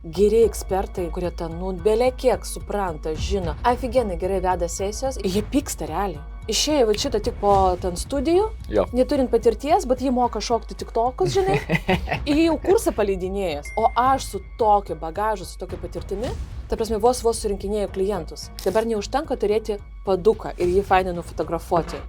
geri ekspertai, kurie ten, belė kiek supranta, žino, aфиgenai gerai veda sesijos, jie pyksta realiai. Išėjo va šitą tik po ten studijų, neturint patirties, bet jį moka šokti tiktokus, žinai, į jau kursą paleidinėjęs. O aš su tokiu bagažu, su tokia patirtimi, ta prasme, vos surinkinėjau klientus. Dabar neužtenka turėti paduką ir jį fainai nufotografuoti.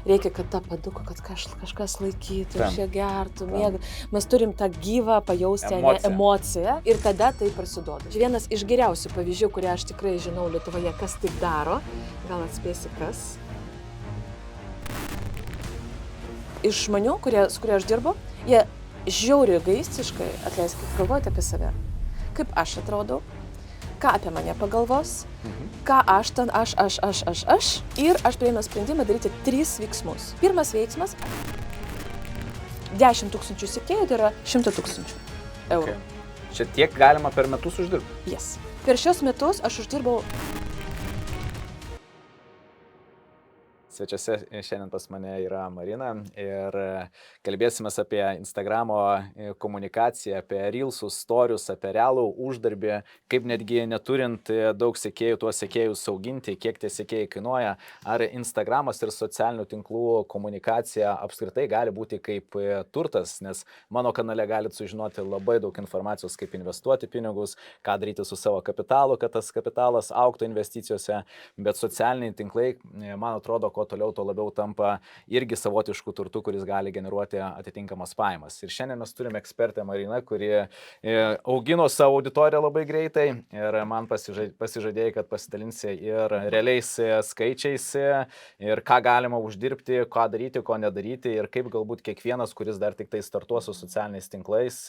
Reikia, kad tą paduką, kad kažkas laikytų, čia gertų, mėgtų. Mes turim tą gyvą pajausti emociją ir tada tai prasiduoda. Vienas iš geriausių pavyzdžių, kurį aš tikrai žinau Lietuvoje, kas taip daro, gal atspėsi kas. Iš žmonių, su kuria aš dirbu, jie žiauriai egoistiškai, atleiskit, galvojate apie save. Kaip aš atrodau, ką apie mane pagalvos, ką aš ten, aš. Ir aš priėmiau sprendimą daryti 3 veiksmus. Pirmas veiksmas – 10 000 sekėjų, tai yra 100 000 eurų. Čia tiek galima per metus uždirbti? Yes. Per šios metus aš uždirbau. Svečiuose šiandien pas mane yra Marina ir kalbėsime apie Instagramo komunikaciją, apie reelsus, storius, apie realų uždarbį, kaip netgi neturint daug sekėjų, tuos sekėjus auginti, kiek tie sekėjai kainuoja, ar Instagramas ir socialinių tinklų komunikacija apskritai gali būti kaip turtas, nes mano kanale galite sužinoti labai daug informacijos, kaip investuoti pinigus, ką daryti su savo kapitalu, kad tas kapitalas augtų investicijose, bet socialiniai tinklai, man atrodo, kuo toliau, to labiau tampa irgi savotiškų turtų, kuris gali generuoti atitinkamas pajamas. Ir šiandien mes turime ekspertę Mariną, kuri augino savo auditoriją labai greitai ir man pasižadėjai, kad pasidalinsi ir realiais skaičiais ir ką galima uždirbti, ką daryti, ko nedaryti ir kaip galbūt kiekvienas, kuris dar tik tai startuos su socialiniais tinklais,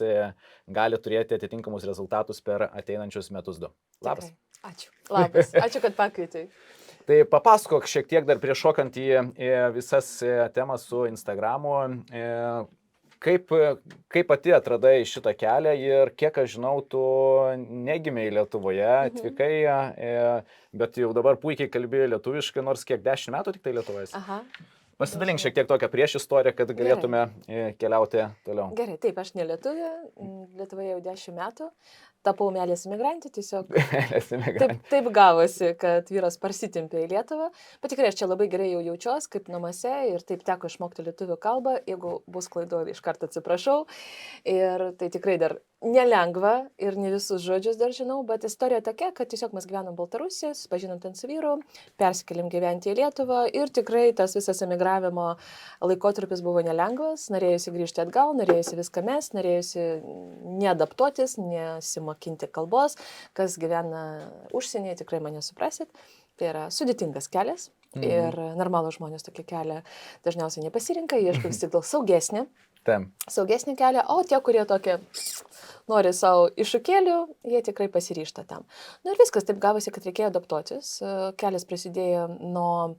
gali turėti atitinkamus rezultatus per ateinančius metus 2. Labas. Tikrai. Ačiū. Labas. Ačiū, kad pakvietei. Tai papasakok šiek tiek dar prieš šokant į visas temas su Instagramu, kaip pati atradai šitą kelią ir kiek aš žinau, tu negimei Lietuvoje, atvykai, bet jau dabar puikiai kalbėjai lietuviškai, nors kiek 10 metų tik tai Lietuvoje. Aha. Pasidalink šiek tiek tokią prieš istoriją, kad galėtume keliauti toliau. Gerai, taip, aš ne Lietuvė, Lietuvoje jau 10 metų. Tapau meilės imigrantė, tiesiog taip gavosi, kad vyras parsitempė į Lietuvą, bet tikrai aš čia labai gerai jau jaučiuosi, kaip namuose ir taip teko išmokti lietuvių kalbą, jeigu bus klaidų, iš karto atsiprašau. Ir tai tikrai dar nelengva ir ne visus žodžius dar žinau, bet istorija tokia, kad tiesiog mes gyvenom Baltarusijoj, susipažinom ten su vyru, persikėlėm gyventi į Lietuvą ir tikrai tas visas emigravimo laikotarpis buvo nelengvas, norėjusi grįžti atgal, norėjusi viską mest, norėjusi neadaptuotis, nesimokinti kalbos, kas gyvena užsienyje, tikrai mane suprasit. Tai yra sudėtingas kelias ir normalūs žmonės tokį kelią dažniausiai nepasirinka, ieško vis tik gal saugesnį kelią, o tie, kurie tokie nori savo iššūkėlių, jie tikrai pasiryžta tam. Nu ir viskas, taip gavosi, kad reikėjo adaptuotis. Kelias prasidėjo nuo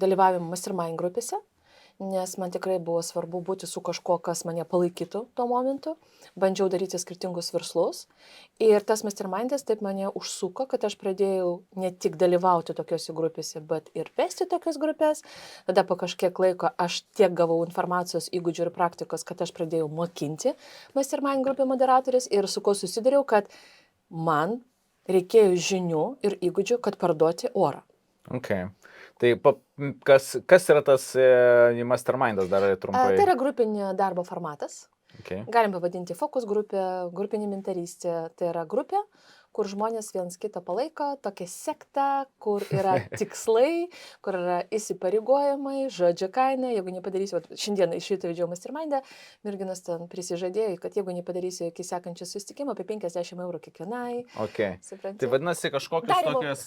dalyvavimo mastermind grupėse, nes man tikrai buvo svarbu būti su kažkuo, kas mane palaikytų tuo momentu. Bandžiau daryti skirtingus verslus ir tas mastermindas taip mane užsuko, kad aš pradėjau ne tik dalyvauti tokiuose grupėse, bet ir vesti tokias grupės. Tada po kažkiek laiko aš tiek gavau informacijos, įgūdžių ir praktikos, kad aš pradėjau mokinti mastermind grupė moderatorės ir su ko susidariau, kad man reikėjo žinių ir įgūdžių, kad parduoti orą. Okay. Tai kas yra tas mastermindas dar trumpai? Tai yra grupinio darbo formatas. Okay. Galim pavadinti fokus grupė, grupinė mentorystė. Tai yra grupė, kur žmonės viens kitą palaiko, tokia sekta, kur yra tikslai, kur yra įsipareigojimai, žodžio kaina. Jeigu nepadarysiu, šiandien iš ryto vedžiau mastermindą, merginos ten prisižadėjo, kad jeigu nepadarysiu iki sekančio susitikimo, apie 50 eurų kiekvienai. Okay. Supranti? Tai vadinasi kažkokius tokius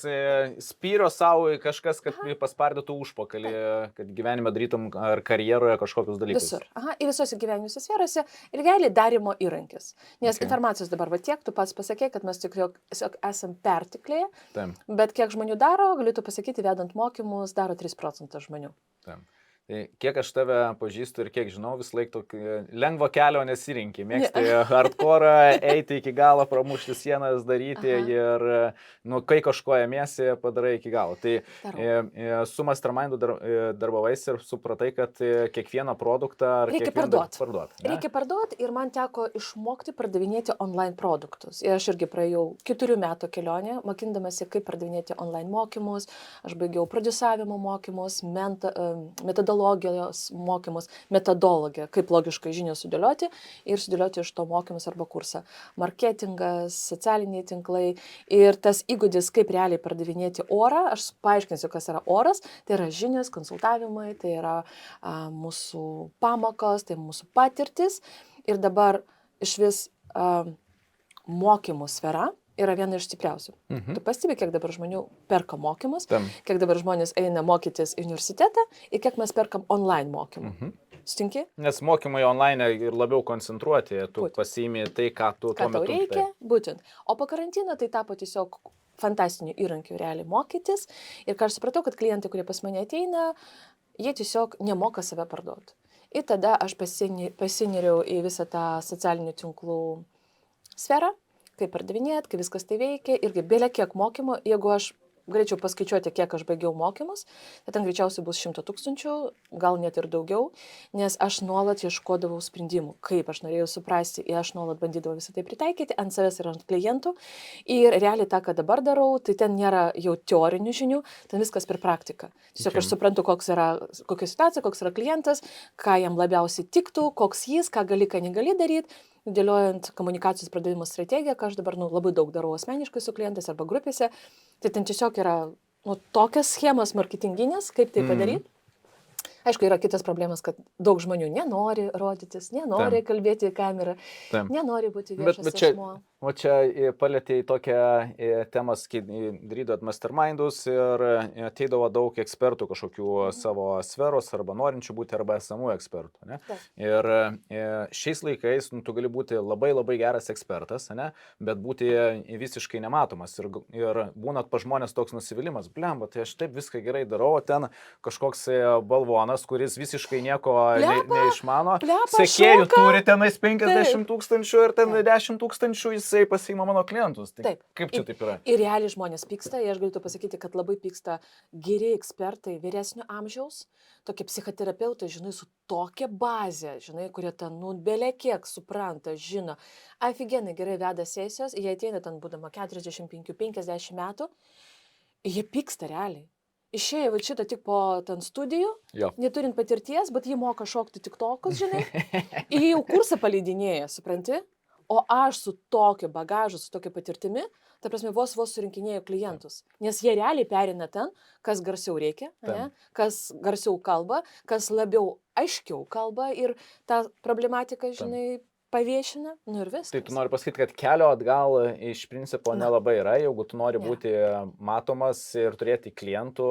spyro savo kažkas, kad paspardytų užpakalį, kad gyvenime darytum ar karjeroje kažkokius dalykus. Visur. Ir visose gyvenimiuose sferose ir gali darimo įrankis. Nes informacijos dabar va tiek, tu pats pasakė, kad mes tiesiog esam pertiklėje, bet kiek žmonių daro, galiu pasakyti, vedant mokymus, daro 3% žmonių. Tai kiek aš tave pažįstu ir kiek žinau, vis laik tokį lengvo kelio nesirinkį. Mėgsti hardcore, eiti iki galo, pramušti sienas, daryti ir, nu, kai kažko ėmėsi, padarai iki galo. Tai su Mastermindu darbavais ir supratai, kad kiekvieną produktą reikia parduoti. Reikia parduoti ir man teko išmokti pardavinėti online produktus. Ir aš irgi praėjau 4 metų kelionę, mokindamasi, kaip pardavinėti online mokymus. Aš baigiau prodiusavimo mokymus, metodologijos mokymus, metodologiją, kaip logiškai žinias sudėlioti ir sudėlioti iš to mokymus arba kursą. Marketingas, socialiniai tinklai ir tas įgūdis, kaip realiai pardavinėti orą, aš paaiškinsiu, kas yra oras, tai yra žinias, konsultavimai, tai yra mūsų pamokos, tai mūsų patirtis ir dabar iš vis mokymų sfera yra viena iš stipriausių. Tu pastebi, kiek dabar žmonių perka mokymus, kiek dabar žmonės eina mokytis į universitetą ir kiek mes perkam online mokymų. Sutinki? Nes mokymai online ir labiau koncentruoti, tu pasiimi tai, ką tu tuo metu reikia, būtent. O po karantino tai tapo tiesiog fantastinių įrankių realiai mokytis ir ką aš supratau, kad klientai, kurie pas mane ateina, jie tiesiog nemoka save parduoti. Ir tada aš pasineriau į visą tą socialinių tinklų sferą, kaip pardavinėt, kaip viskas tai veikia, irgi bėlė kiek mokymo, jeigu aš greičiau paskaičiuoti, kiek aš baigiau mokymus, tai ten greičiausiai bus 100 000, gal net ir daugiau, nes aš nuolat ieškodavau sprendimų, kaip aš norėjau suprasti ir aš nuolat bandydavau visą tai pritaikyti ant savęs ir ant klientų. Ir realiai tą, ką dabar darau, tai ten nėra jau teorinių žinių, ten viskas per praktiką. Tiesiog aš suprantu, kokia situacija, koks yra klientas, ką jam labiausiai tiktų, koks jis, ką gali, ką negali daryti. Dėliojant komunikacijos pardavimo strategiją, ką aš dabar labai daug darau asmeniškai su klientais arba grupėse, tai ten tiesiog yra tokias schemas marketinginės, kaip tai padaryti. Aišku, yra kitas problemas, kad daug žmonių nenori rodytis, nenori kalbėti į kamerą, nenori būti viešas asmuo. O čia palėtė į tokią temas, kai darydavot mastermindus ir ateidavo daug ekspertų kažkokių savo sferos arba norinčių būti arba esamų ekspertų. Ne? Ir šiais laikais tu gali būti labai labai geras ekspertas, ne? Bet būti visiškai nematomas. Ir būnat pa žmonės toks nusivylimas, blemba, tai aš taip viską gerai darau, o ten kažkoks balvonas, kuris visiškai nieko neišmano. Sekėjų turi tenais 50 000 ir ten 10 000 jisai pasiima mano klientus. Tai kaip čia taip yra? Ir realiai žmonės pyksta, aš galiu pasakyti, kad labai pyksta geri ekspertai vyresnio amžiaus, tokie psichoterapeutai, žinai, su tokia bazė, žinai, kurie ten, belė kiek supranta, žino, aфиgenai gerai veda sesijos, jie ateina ten būdama 45-50 metų, jie pyksta realiai. Išėjo va šitą tik po ten studijų, neturint patirties, bet jie moka šokti tiktokus, žinai, ir jau kursą paleidinėja, supranti? O aš su tokiu bagažu, su tokia patirtimi, ta prasme, vos surinkinėjau klientus. Nes jie realiai perina ten, kas garsiau reikia, ne? Kas garsiau kalba, kas labiau aiškiau kalba ir tą problematiką, žinai, paviešina, ir viskas. Tai tu nori pasakyti, kad kelio atgal iš principo nelabai yra, jeigu tu nori būti matomas ir turėti klientų,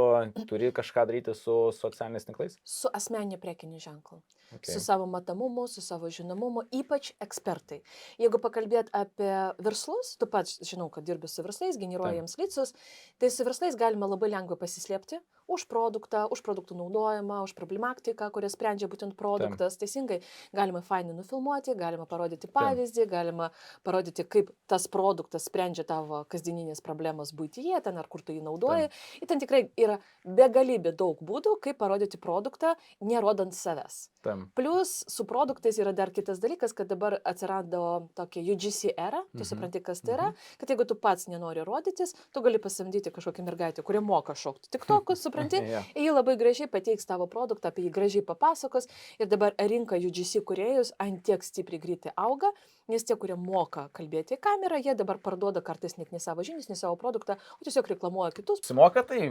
turi kažką daryti su socialiniais tinklais? Su asmeniniu prekiniu ženklu. Su savo matomumu, su savo žinomumu, ypač ekspertai. Jeigu pakalbėt apie verslus, tu pats žinau, kad dirbi su verslais, generuoji jiems lycus, tai su verslais galima labai lengvai pasislėpti už produktą, už produktų naudojimą, už problematiką, kurią sprendžia būtent produktas. Teisingai, galima fainai nufilmuoti, galima parodyti pavyzdį, galima parodyti, kaip tas produktas sprendžia tavo kasdieninės problemos buityje, ten ar kur tu jį naudoji. Ir ten tikrai yra begalybė daug būdų, kaip parodyti produktą, nerodant savęs. Plus su produktais yra dar kitas dalykas, kad dabar atsirado tokia UGC era, tu supranti, kas tai yra, kad jeigu tu pats nenori rodytis, tu gali pasamdyti kažkokią mergaitę, kuri moka šokti tiktokus, supranti, ir ji labai gražiai pateiks tavo produktą, apie jį gražiai papasakos ir dabar rinka UGC kūrėjus ant tiek stipriai greitai auga, nes tie, kurie moka kalbėti į kamerą, jie dabar parduoda kartais net ne savo žinias, ne savo produktą, o tiesiog reklamuoja kitus. Apsimoka tai?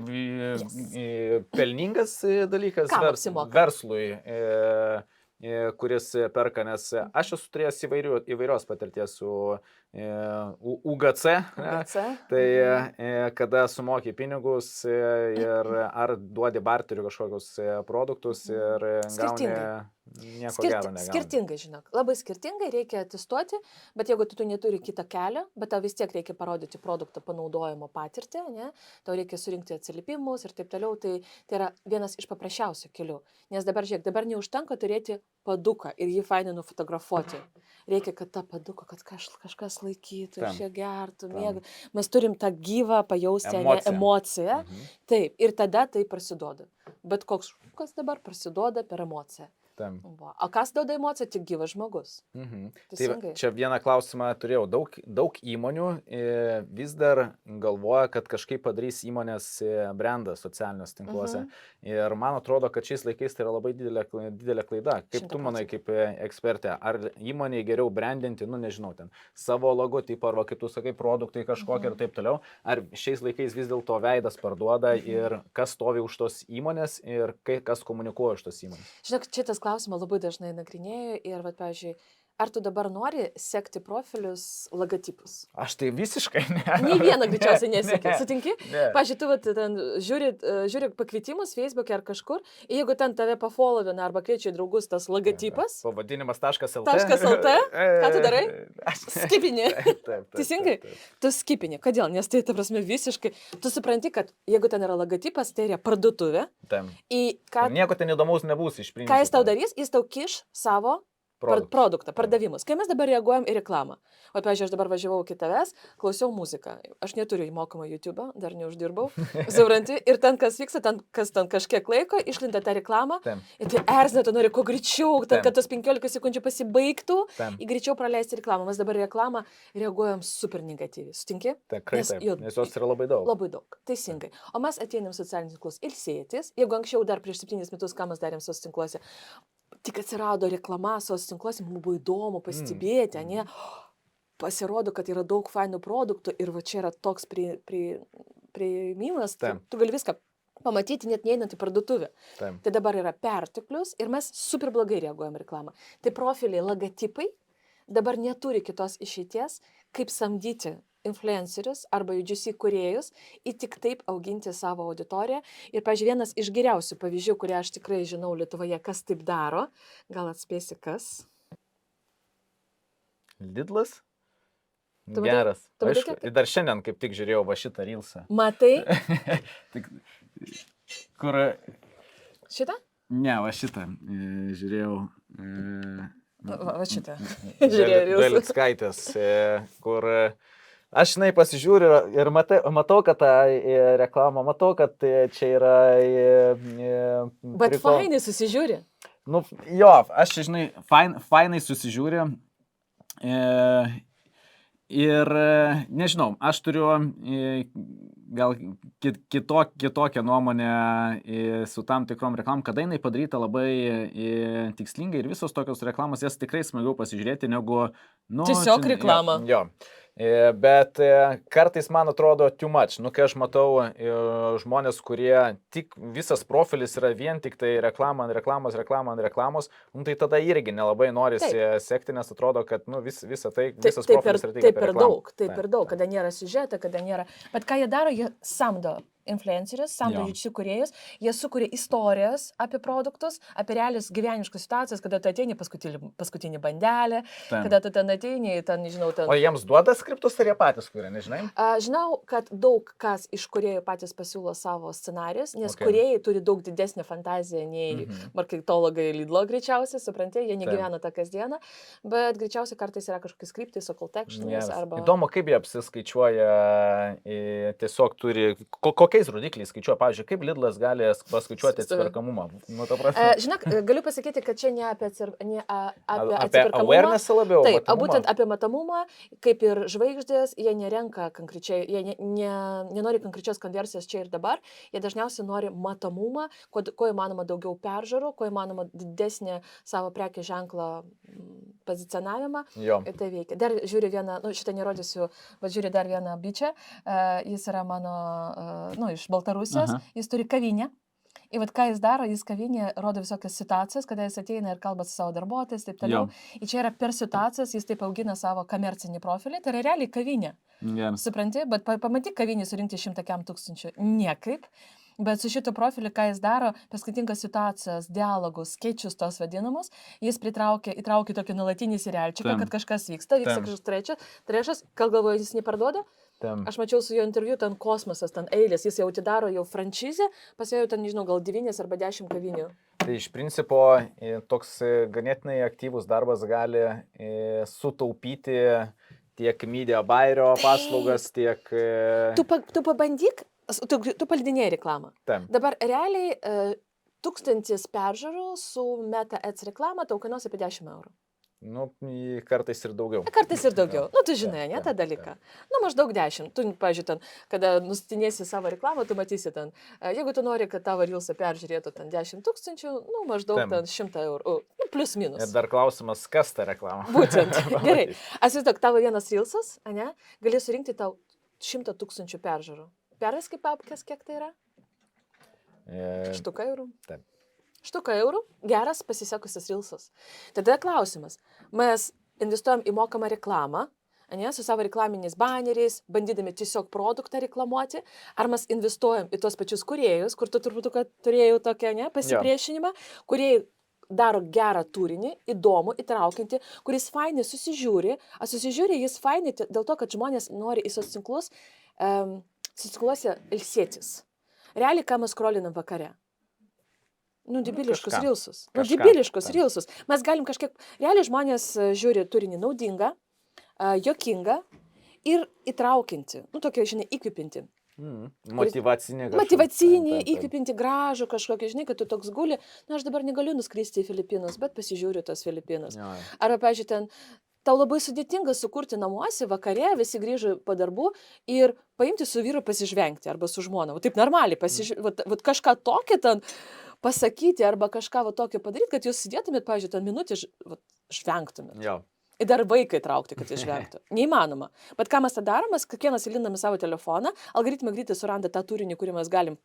Pelningas dalykas verslui, kuris perka, nes aš esu turėjęs įvairios patirties su UGC, UGC. tai kada sumoki pinigus ir ar duodi barterių kažkokius produktus ir gauni nieko gero negauni. Skirtingai, žinok. Labai skirtingai reikia testuoti, bet jeigu tu neturi kitą kelią, bet tau vis tiek reikia parodyti produkto panaudojimo patirtį, ne? Tau reikia surinkti atsiliepimus ir taip toliau, tai yra vienas iš paprasčiausių kelių. Nes dabar, žiūrėk, dabar neužtenka turėti paduką ir jį fainai nufotografuoti. Reikia, kad tą paduką, kad kažkas laikytų, iš ją gertų, mėgų. Mes turim tą gyvą pajausti emociją. Taip, ir tada tai prasiduoda. Bet koks šūkas dabar prasiduoda per emociją. O kas duoda emociją? Tik gyvas žmogus. Tai čia vieną klausimą turėjau. Daug įmonių vis dar galvoja, kad kažkaip padarys įmonės brandą socialiniuose tinkluose. Ir man atrodo, kad šiais laikais tai yra labai didelė klaida. Kaip tu manai, kaip ekspertė, ar įmonėje geriau brandinti, nežinau, ten savo logotipą, arba kaip tu sakai, produktai kažkokie ir taip toliau. Ar šiais laikais vis dėlto veidas parduoda ir kas stovi už tos įmonės ir kas komunikuoja už tos įmonės? Žinok, šitas klausimą labai dažnai nagrinėju ir, pavyzdžiui, ar tu dabar nori sekti profilius logotipus? Aš tai visiškai ne. Nei vieną greičiausiai neseki. Sutinki? Pavyzdžiui, tu ten žiūri pakvietimus Facebook'e ar kažkur, ir jeigu ten tave pafollowina arba kviečia į draugus tas logotipas. Pavadinimas .lt. Ką tu darai? Skipini. Teisingai? Tu skipini. Kodėl? Nes tai, ta prasme, visiškai. Tu supranti, kad jeigu ten yra logotipas, tai yra parduotuvė. Nieko ten įdomaus nebus iš principo. Ką jis tau darys? Jis tau kiš savo produktą, pardavimus. Kai mes dabar reaguojam į reklamą. O, pavyzdžiui, aš dabar važiavau iki tavęs, klausiau muziką. Aš neturiu įmokamą YouTube, dar neuždirbau. Supranti, ir ten kas vyksta, kas ten kažkiek laiko, išlinda tą reklamą. Ir tai erzina, tu nori kuo greičiau, kad tos 15 sekundžių pasibaigtų, į greičiau praleisti reklamą. Mes dabar reklamą reaguojam super negatyviai. Sutinki? Tikrai taip, nes jos yra labai daug. Labai daug, teisingai. O mes ateinam socialinius tinklus ilsėtis. Jeigu anksčiau dar prieš 7 metus, ką mes darėm socialiniuose tinkluose, tik atsirado reklama socialiniuose tinkluose, mums buvo įdomu pasistebėti, ne? Pasirodo, kad yra daug fainų produktų ir va čia yra toks priėmimas, tu gali viską pamatyti net neeinant į parduotuvę. Tai dabar yra perteklius ir mes super blogai reaguojam reklamą. Tai profiliai, logotipai dabar neturi kitos išeities, kaip samdyti influencerius arba UGC kūrėjus ir tik taip auginti savo auditoriją. Ir, pavyzdžiui, vienas iš geriausių pavyzdžių, kurie aš tikrai žinau Lietuvoje, kas taip daro, gal atspėsi kas? Lidlas? Geras. Aišku, ir dar šiandien kaip tik žiūrėjau va šitą Reelsą. Matai? Kur... Šitą? Ne, va šitą. Žiūrėjau... Va šitą. Žiūrėjau Reelsą. Velickaitės, kur... Aš pasižiūriu ir matau, kad tą reklamą, matau, kad čia yra... Bet fainai susižiūri. Jo, aš, žinai, fainai susižiūri. Ir, nežinau, aš turiu gal kitokią nuomonę su tam tikrom reklamom, kada jinai padaryta labai tikslingai ir visos tokios reklamos, jas tikrai smagiau pasižiūrėti negu... Tiesiog reklamą. Jo. Bet kartais man atrodo too much. Kai aš matau žmonės, kurie tik visas profilis yra vien tik tai reklama, reklamos, tai tada irgi nelabai norisi sekti, nes atrodo, kad visas profilis yra tik apie reklamą. Taip per daug, kada nėra siužeto, kada nėra. Bet ką jie daro, jie samdo influencerius, samdo UGC kūrėjus, jie sukuria istorijas apie produktus, apie realias gyveniškas situacijas, kada tu ateini paskutinį bandelę, kada tu ten ateini, nežinau, ten... O jiems duoda skriptus, ar jie patys kuria, nežinai? Žinau, kad daug kas iš kūrėjų patys pasiūlo savo scenarijus, nes kūrėjai turi daug didesnę fantaziją nei marketologai Lidlo greičiausiai, supranti, jie negyvena tą kasdieną, bet greičiausiai kartais yra kažkokiais skriptais, o call textinis arba... Įdomu, kaip jie apsiskaičiuoja, tiesiog turi... Kokiais rodikliais skaičiuoja? Pavyzdžiui, kaip Lidlas gali paskaičiuoti atsiperkamumą? Žinok, galiu pasakyti, kad čia ne apie atsiperkamumą. Apie awarenessą labiau. Taip, būtent apie matomumą, kaip ir žvaigždės, jie nerenka konkrečiai, jie nenori konkrečios konversijos čia ir dabar, jie dažniausiai nori matomumą, kuo įmanoma daugiau peržiūrų, kuo įmanoma didesnį savo prekės ženklą pozicionavimą. Ir tai veikia. Dar žiūri vieną, šitą nerodysiu, bet žiūri dar vieną bičią, jis yra mano, iš Baltarusijos, jis turi kavinę Ir vat ką jis daro, jis kavinėje rodo visokias situacijas, kada jis ateina ir kalba su savo darbuotojais, taip toliau. Ir čia yra per situacijas, jis taip augina savo komercinį profilį, tai yra realiai kavinė. Supranti, bet pamatyk kavinį surinkti 100 tūkstančių. Niekaip. Bet su šitu profiliu, ką jis daro, per skirtingas situacijas, dialogus, skaičius tos vadinamus, jis įtraukia tokį nuolatinį serialčiuką, kad kažkas vyksta kažkas trečias, gal galvoja, jis neparduoda. Aš mačiau su jo interviu, ten kosmosas, ten eilės, jis jau atidaro jau franšizę, pas jau ten, nežinau, gal 9 arba 10 kavinių. Tai iš principo toks ganėtinai aktyvus darbas gali sutaupyti tiek media buyerio paslaugas, tiek... Tu pabandyk, tu paldinėjai reklamą. Dabar realiai 1000 peržiūrų su Meta Ads reklama tau kainuos apie 10 eurų. Nu, kartais ir daugiau. Kartais ir daugiau. Nu, tu žinai, ne, tą dalyką. Nu, maždaug 10. Tu, pavyzdžiui, ten, kada nustinėsi savo reklamą, tu matysi ten, jeigu tu nori, kad tavo Reelsą peržiūrėtų ten 10 000, nu, maždaug ten 100 eurų. Nu, plius minus. Ir dar klausimas, kas ta reklama? Būtent. Gerai. Aš įsivaizduoju, tavo vienas Reelsas, ne, galės surinkti tau 100 000 peržiūrų. Pervės kaip apkės, kiek tai yra? Štuka eurų. Taip. Štuka eurų, geras pasisekusias Reelsas. Tada klausimas, mes investuojam į mokamą reklamą, ne, su savo reklaminiais baneriais, bandydami tiesiog produktą reklamuoti, ar mes investuojam į tos pačius kūrėjus, kur tu turbūt turėjau tokią pasipriešinimą, kurie daro gerą turinį, įdomų, įtraukiantį, kuris fainai susižiūri, jis fainai dėl to, kad žmonės nori į socitinkluose ilsėtis. Realiai, ką mes skrolinam vakare? Nu, debiliškus Reelsus. Reelsus. Mes galim kažkiek, realiai žmonės žiūri turinį naudingą, juokingą ir įtraukiantį, nu, tokio, žinai, įkvipinti. Motyvacinį, įkvipinti gražų kažkokį, žinai, kad tu toks guli, na, aš dabar negaliu nuskristi į Filipinus, bet pasižiūriu tos Filipinus. Arba, pavyzdžiui, ten, tau labai sudėtinga sukurti namuose, vakare, visi grįžo po darbų ir paimti su vyru pasižvengti arba su žmona. Taip normaliai, kažką tokį ten pasakyti arba kažką tokio padaryti, kad jūs sėdėtumėt, pavyzdžiui, ten minutį žvengtumėt. Ir dar vaikai traukti, kad jis žvengtų. Neįmanoma. Bet ką mes tą darom, mes kiekvienas įlindam į savo telefoną, algoritmai greitai suranda tą turinį, kurį mes galim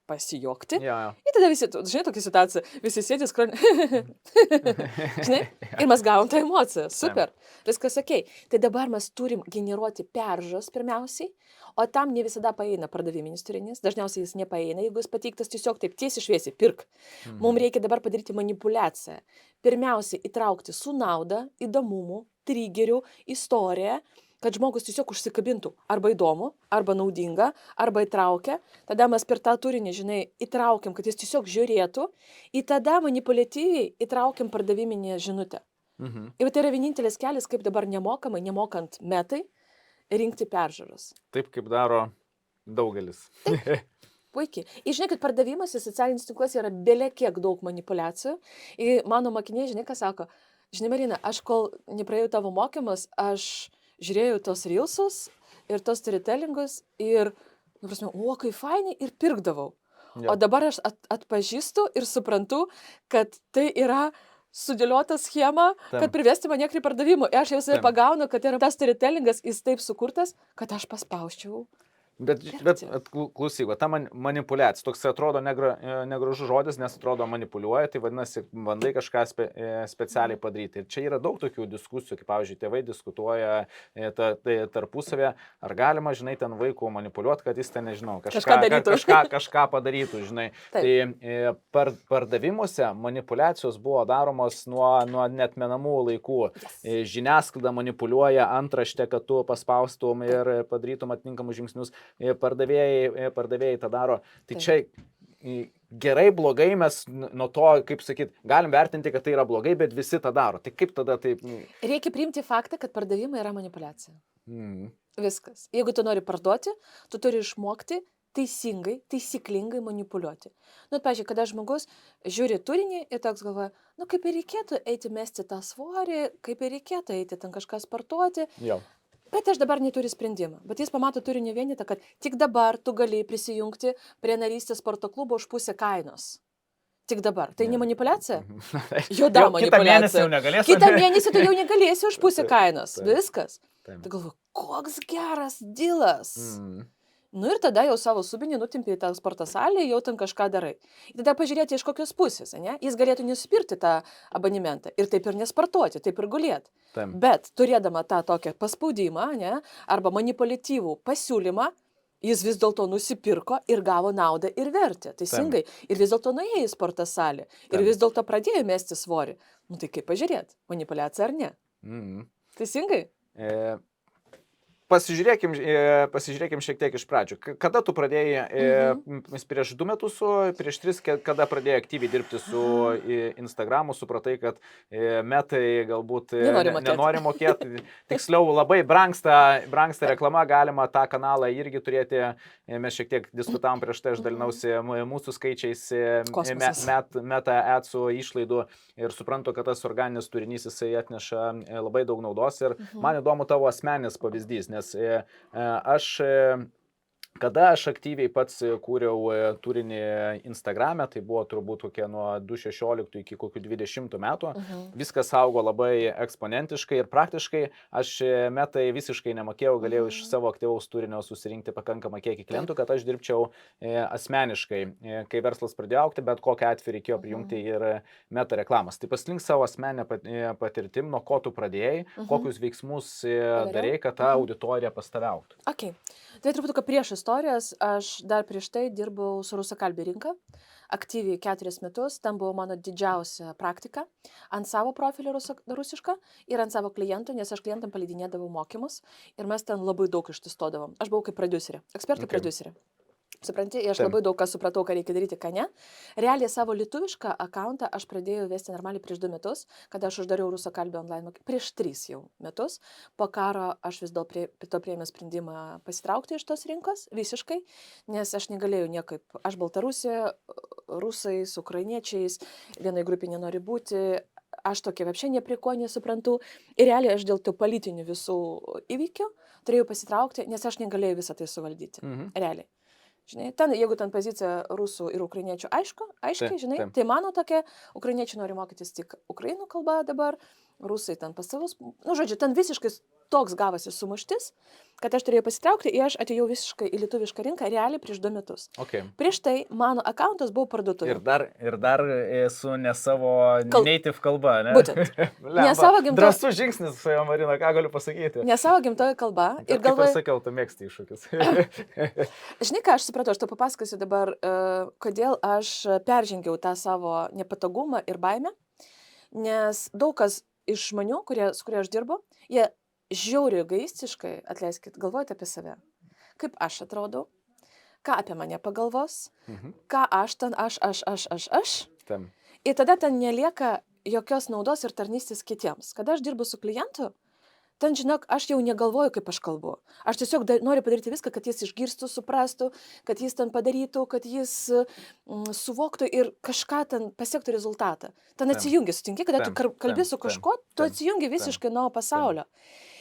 pasijuokti. Ir tada visi, žinai, tokia situacija, visi sėdės, žinai, ir mes gavom tą emociją. Super, viskas okei. Tai dabar mes turim generuoti peržiūras pirmiausiai, o tam ne visada paeina pardaviminis turinys, dažniausiai jis nepaeina, jeigu jis pateiktas tiesiog taip tiesiai šviesiai, pirk. Mums reikia dabar padaryti manipulaciją. Pirmiausiai įtraukti su nauda, įdomumu, trigeriu, istoriją, kad žmogus tiesiog užsikabintų arba įdomu, arba naudinga, arba įtraukia. Tada mes per tą turinį, žinai, įtraukiam, kad jis tiesiog žiūrėtų. Ir tada manipuliatyviai įtraukiam pardaviminę žinutę. Ir tai yra vienintelis kelias, kaip dabar nemokamai, nemokant metai, rinkti peržiūras. Taip, kaip daro daugelis. Taip. Puikiai. Ir žinai, kad pardavimas į socialinius tinklus yra belė kiek daug manipulacijų. Ir mano mokiniai, žinai, ką sako, žinai, Marina, aš kol nepraėjau tavo mokymus, aš žiūrėjau tos Reelsus ir tos storytellingus ir, nu, prasme, kaip fainai, ir pirkdavau. O dabar aš atpažįstu ir suprantu, kad tai yra sudėliota schema, kad privesti mane prie pardavimų. Ir aš jau savai pagaunu, kad yra tas storytellingas, jis taip sukurtas, kad aš paspausčiau. Bet klausyk, ta manipulacija, toks atrodo negražus žodis, nes atrodo manipuliuoja, tai vadinasi, bandai kažką specialiai padaryti. Ir čia yra daug tokių diskusijų, kaip, pavyzdžiui, tėvai diskutuoja tarpusavėje, ar galima, žinai, ten vaikų manipuliuoti, kad jis ten, nežinau, kažką padarytų, žinai. Tai pardavimuose manipulacijos buvo daromos nuo netmenamų laikų. Žiniasklaida manipuliuoja antraštę, kad tu paspaustum ir padarytum atitinkamus žingsnius. Pardavėjai tą daro. Tai čia gerai, blogai mes nuo to, kaip sakyt, galim vertinti, kad tai yra blogai, bet visi tą daro. Tai kaip tada taip... Reikia priimti faktą, kad pardavimai yra manipulacija. Viskas. Jeigu tu nori parduoti, tu turi išmokti teisingai, taisyklingai manipuliuoti. Nu, pavyzdžiui, kada žmogus žiūri turinį ir toks galvoja, nu, kaip ir reikėtų eiti mesti tą svorį, kaip ir reikėtų eiti ten kažką sportuoti. Bet aš dabar neturiu sprendimą. Bet jis pamato turinį vienetą, kad tik dabar tu gali prisijungti prie narystės sporto klubo už pusę kainos. Tik dabar. Tai ne manipulacija? Juoda manipulacija. Kitą mėnesį tu jau negalėsi už pusę kainos. Viskas. Tai galvoju, koks geras dilas. Nu ir tada jau savo subinį nutimpi į tą sporto salę, jau ten kažką darai. Ir tada pažiūrėti iš kokios pusės, ne? Jis galėtų nusipirkti tą abonementą ir taip ir nesportuoti, taip ir gulėti. Taip. Bet turėdama tą tokią paspaudimą, ne? Arba manipuliatyvų pasiūlymą, jis vis dėlto nusipirko ir gavo naudą ir vertę, teisingai. Ir vis dėlto nuėjo į sporto salę. Ir vis dėlto pradėjo mesti svorį. Nu tai kaip pažiūrėti, manipuliacija ar ne? Teisingai? Pasižiūrėkim šiek tiek iš pradžių. Kada tu pradėjai, prieš 2 metus, prieš 3, kada pradėjai aktyviai dirbti su Instagramu, supratai, kad metai galbūt nenori mokėti, tiksliau labai brangsta reklama, galima tą kanalą irgi turėti, mes šiek tiek diskutavom prieš tai, aš dalinausi mūsų skaičiais meta adsų išlaidų ir suprantu, kad tas organinis turinys jisai atneša labai daug naudos ir man įdomu tavo asmeninis pavyzdys, nes kada aš aktyviai pats kūriau turinį Instagrame, tai buvo turbūt kokie nuo 2016 iki kokių 20 metų, viskas augo labai eksponentiškai ir praktiškai aš metai visiškai nemokėjau, galėjau iš savo aktyvaus turinio susirinkti pakankamą kiekį klientų, kad aš dirbčiau asmeniškai. Kai verslas pradėjo augti, bet kokią atveju reikėjo prijungti ir meta reklamas. Tai paslink savo asmenę patirtim, nuo ko tu pradėjai, kokius veiksmus darėjai, kad ta auditorija pas tave augtų. Okay. Tai turbūt prieš istorijas, aš dar prieš tai dirbau su rusakalbė rinka, aktyviai 4 metus, ten buvo mano didžiausia praktika, ant savo profilio rusišką ir ant savo klientų, nes aš klientam paleidinėdavau mokymus ir mes ten labai daug išteistuodavom. Aš buvau kaip prodiuserė, ekspertų prodiuserė. Supranti, aš labai daug ką supratau, ką reikia daryti, ką ne. Realiai savo lietuvišką akauntą aš pradėjau vesti normaliai prieš 2 metus, kada aš uždariau rusakalbį online, prieš 3 jau metus. Po karo aš vis dėlto priėmė sprendimą pasitraukti iš tos rinkos visiškai, nes aš negalėjau niekaip. Aš Baltarusija, rusais, ukrainiečiais, vienai grupė nenori būti. Aš tokia vapšė ne prie ko nesuprantu. Ir realiai aš dėl tų politinių visų įvykių turėjau pasitraukti, nes aš negalėjau visą tai suvaldyti. Realiai. Žinai, jeigu ten pozicija rusų ir ukrainiečių aiškiai, žinai, tai mano tokia, ukrainiečiai nori mokytis tik ukrainų kalbą dabar, rusai ten pas savus, žodžiu, ten visiškai toks gavosi sumuštis, kad aš turėjau pasitraukti ir aš atėjau visiškai į lietuvišką rinką realiai prieš 2 metus. Prieš tai mano akauntas buvo parduotuvė. Ir dar su ne savo native kalba, ne? Būtent. Ne savo gimtoji. Drąsus žingsnis, Marina, ką galiu pasakyti? Ne savo gimtoji kalba. Ir galvoju, kaip sakiau, tu mėgsti iššūkius. Žinai, ką aš supratau, aš tau papasakosiu dabar, kodėl aš peržengiau tą savo nepatogumą ir baimę, nes daug kas iš žmonių, su kurie aš dirbu, jie žiauriai egoistiškai, atleiskit, galvojate apie save. Kaip aš atrodau, ką apie mane pagalvos, ką aš ten, aš. Ir tada ten nelieka jokios naudos ir tarnystės kitiems. Kada aš dirbu su klientu, ten, žinok, aš jau negalvoju, kaip aš kalbu. Aš tiesiog noriu padaryti viską, kad jis išgirstų, suprastų, kad jis ten padarytų, kad jis suvoktų ir kažką ten pasiektų rezultatą. Ten atsijungi, sutinki, kada tu kalbi su kažkuo, tu atsijungi visiškai nuo pasaulio.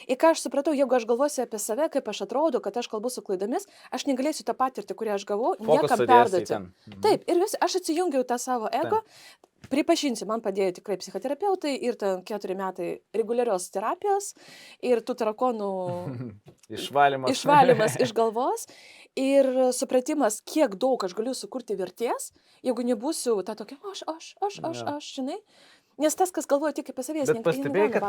Ir ką aš supratau, jeigu aš galvosiu apie save, kaip aš atrodau, kad aš kalbu su klaidomis, aš negalėsiu tą patirtį, kurią aš gavau, niekam perduoti. Taip, ir aš atsijungiau tą savo ego. Pripažinsiu, man padėjo tikrai psichoterapeutai ir ten 4 metai reguliarios terapijos ir tų tarakonų išvalymas iš galvos ir supratimas, kiek daug aš galiu sukurti vertės, jeigu nebūsiu tą tokia, aš, žinai. Nes tas, kas galvoja tik apie savęs, bet pastebėjai, kad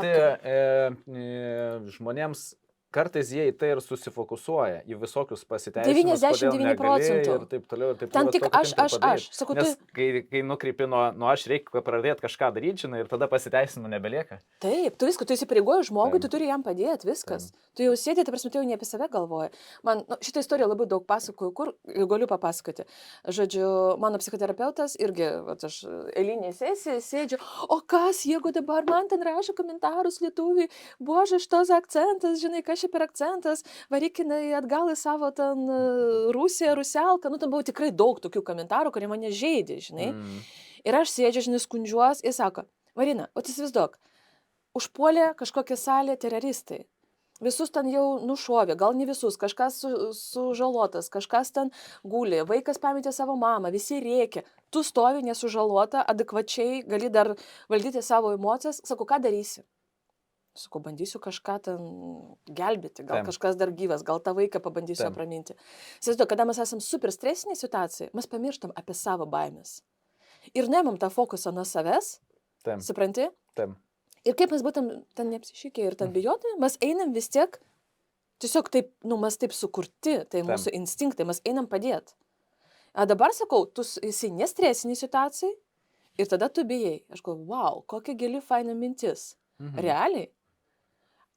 žmonėms kartais jie į tai ir susifokusuoja, į visokius pasiteisinimus, 99% ir taip toliau. Ten tik aš. Sakau, nes kai nukreipi nuo aš, reikia pradėti kažką daryti, žinai, ir tada pasiteisinimų nebelieka. Taip, tu įsipareigoji žmogui, tu turi jam padėti, viskas. Tu jau sėdė, ta prasme, tu jau ne apie save galvoji. Man šitą istoriją labai daug pasakoju, kur galiu papasakoti. Žodžiu, mano psichoterapeutas irgi, aš eilinė sesija sėdžiu, o kas, jeigu dabar man ten rašo komentarus lietuviai, bože, šitos akcentas, žinai, kas čia per akcentas, varykinai atgal į savo ten Rusiją, Rusialką, ten buvo tikrai daug tokių komentarų, kurie mane žeidė, žinai. Ir aš sėdžiu, žinai, skundžiuos ir sako, Marina, o įsivaizduok, užpuolė kažkokią salę teroristai. Visus ten jau nušovė, gal ne visus, kažkas sužalotas, kažkas ten guli, vaikas pametė savo mamą, visi rėkia, tu stovi nesužalota, adekvačiai, gali dar valdyti savo emocijas, sako, ką darysi? Sakau, bandysiu kažką ten gelbėti, gal Taip. kažkas dar gyvas, gal tą vaiką pabandysiu Taip. apraminti. Įsivaizduoju, kada mes esam super stresinėje situacijoje, mes pamirštam apie savo baimės. Ir neimam tą fokusą nuo savęs, Taip. supranti? Taip. Ir kaip mes būtum ten neapsišykę ir ten bijoti, mes einam vis tiek, tiesiog taip, mes taip sukurti, tai Taip. mūsų instinktai, mes einam padėti. O dabar sakau, tu esi nestresinį situacijai ir tada tu bijai. Aš galvoju, wow, kokia gili faina mintis. Realiai.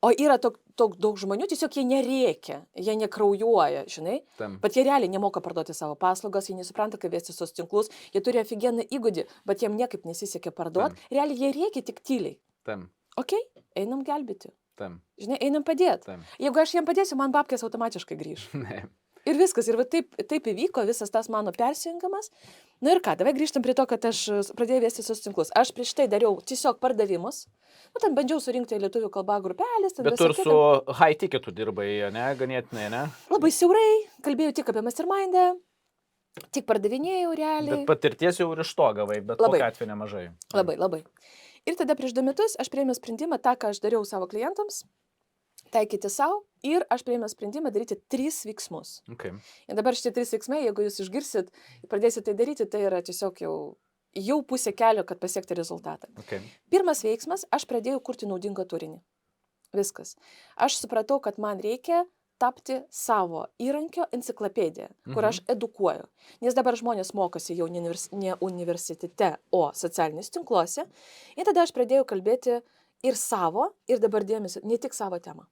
O yra daug žmonių, tiesiog jie nerėkia, jie nekraujuoja, žinai. Taip. Bet jie realiai nemoka parduoti savo paslaugas, jie nesupranta, kaip vesti sos tinklus, jie turi aфиgeną įgūdį, bet jiem niekaip nesisekė parduoti. Realiai jie rėkia tik tyliai. Taip. Ok, einam gelbėti. Taip. Žinai, einam padėti. Taip. Jeigu aš jiem padėsiu, man babkės automatiškai grįž. Ir viskas. Ir va taip įvyko visas tas mano persijungimas. Na ir ką, davai grįžtam prie to, kad aš pradėjau vesti sos tinklus. Aš prieš tai dariau tiesiog pardavimus. Ten bandžiau surinkti lietuvių kalbą grupelės. Bet tu ir su high ticketu dirbai, ne? Ganėtinai, ne? Labai siaurai. Kalbėjau tik apie mastermindą. Tik pardavinėjau realiai. Bet patirties jau ir iš to gavai, bet kokiu atveju nemažai. Labai. Ir tada prieš 2 metus aš priėmiau sprendimą tą, ką aš dariau savo klientams, taikyti savo ir aš priėmiau sprendimą daryti 3 veiksmus. Okay. Ir dabar šitie 3 veiksmai, jeigu jūs išgirsit ir pradėsite tai daryti, tai yra tiesiog jau pusė kelio, kad pasiekti rezultatą. Okay. Pirmas veiksmas, aš pradėjau kurti naudingą turinį. Viskas. Aš supratau, kad man reikia tapti savo įrankio enciklopediją, kur aš edukuoju. Nes dabar žmonės mokosi jau ne universitete, o socialiniuose tinkluose. Ir tada aš pradėjau kalbėti ir savo, ir dabar dėmesio, ne tik savo temą.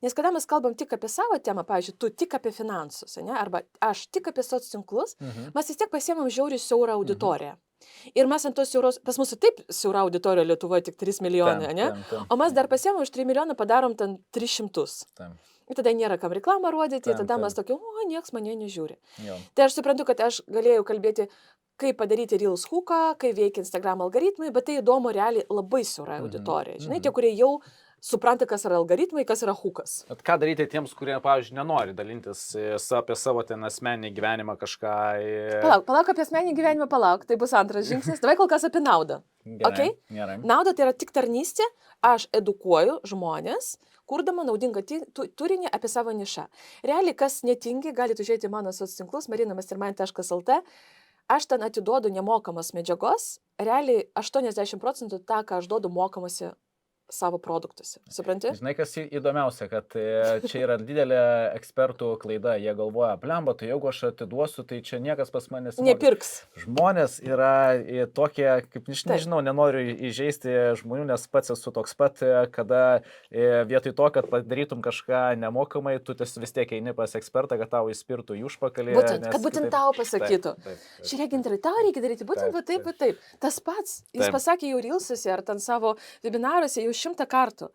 Nes kada mes kalbam tik apie savo temą, pavyzdžiui, tu tik apie finansus, ne? Arba aš tik apie soc tinklus, mes vis tiek pasiemam žiauriai siaurą auditoriją. Ir mes ant tos siauros, pas mūsų taip siaura auditorija Lietuvoje tik 3 milijonai, ne? O mes dar pasiemam už 3 milijonų, padarom ten 300. Ir tada nėra kam reklamą rodyti, tada mes tokie, nieks mane nežiūri. Tai aš suprantu, kad aš galėjau kalbėti, kaip padaryti Reels hooką, kaip veikia Instagram algoritmai, bet tai įdomu realiai labai siaurai auditorija. Žinai, tie, kurie jau supranta, kas yra algoritmai, kas yra hookas. Bet ką daryti tiems, kurie, pavyzdžiui, nenori dalintis apie savo ten asmeninį gyvenimą kažką? Palauk apie asmeninį gyvenimą, tai bus antras žingsnis. Davai kol kas apie naudą. Gerai. Nauda tai yra tik tarnystė, aš edukuoju žmonės, kurdama naudingą turinį apie savo nišą. Realiai, kas netingi, galite žiūrėti mano soc tinklus, marinamastermind.lt. Aš ten atiduodu nemokamas medžiagos, realiai 80% tą, ką aš duodu mokamasi savo produktuose. Supranti? Žinai, kas įdomiausia, kad čia yra didelė ekspertų klaida. Jie galvoja, blemba, tai jeigu aš atiduosiu, tai čia niekas pas manęs nepirks. Žmonės yra tokie, kaip nežinau, nenoriu įžeisti žmonių, nes pats esu toks pat, kada vietoj to, kad padarytum kažką nemokamai, tu vis tiek eini pas ekspertą, kad tau įspirtų į užpakalį. Būtent, kad būtent tau pasakytų. Žiūrėk, Gintarai, tau reikia daryti būtent taip. Tas pats. Jis pasakė jau Reelsuose ar ten savo webinaruose jau 100 kartų.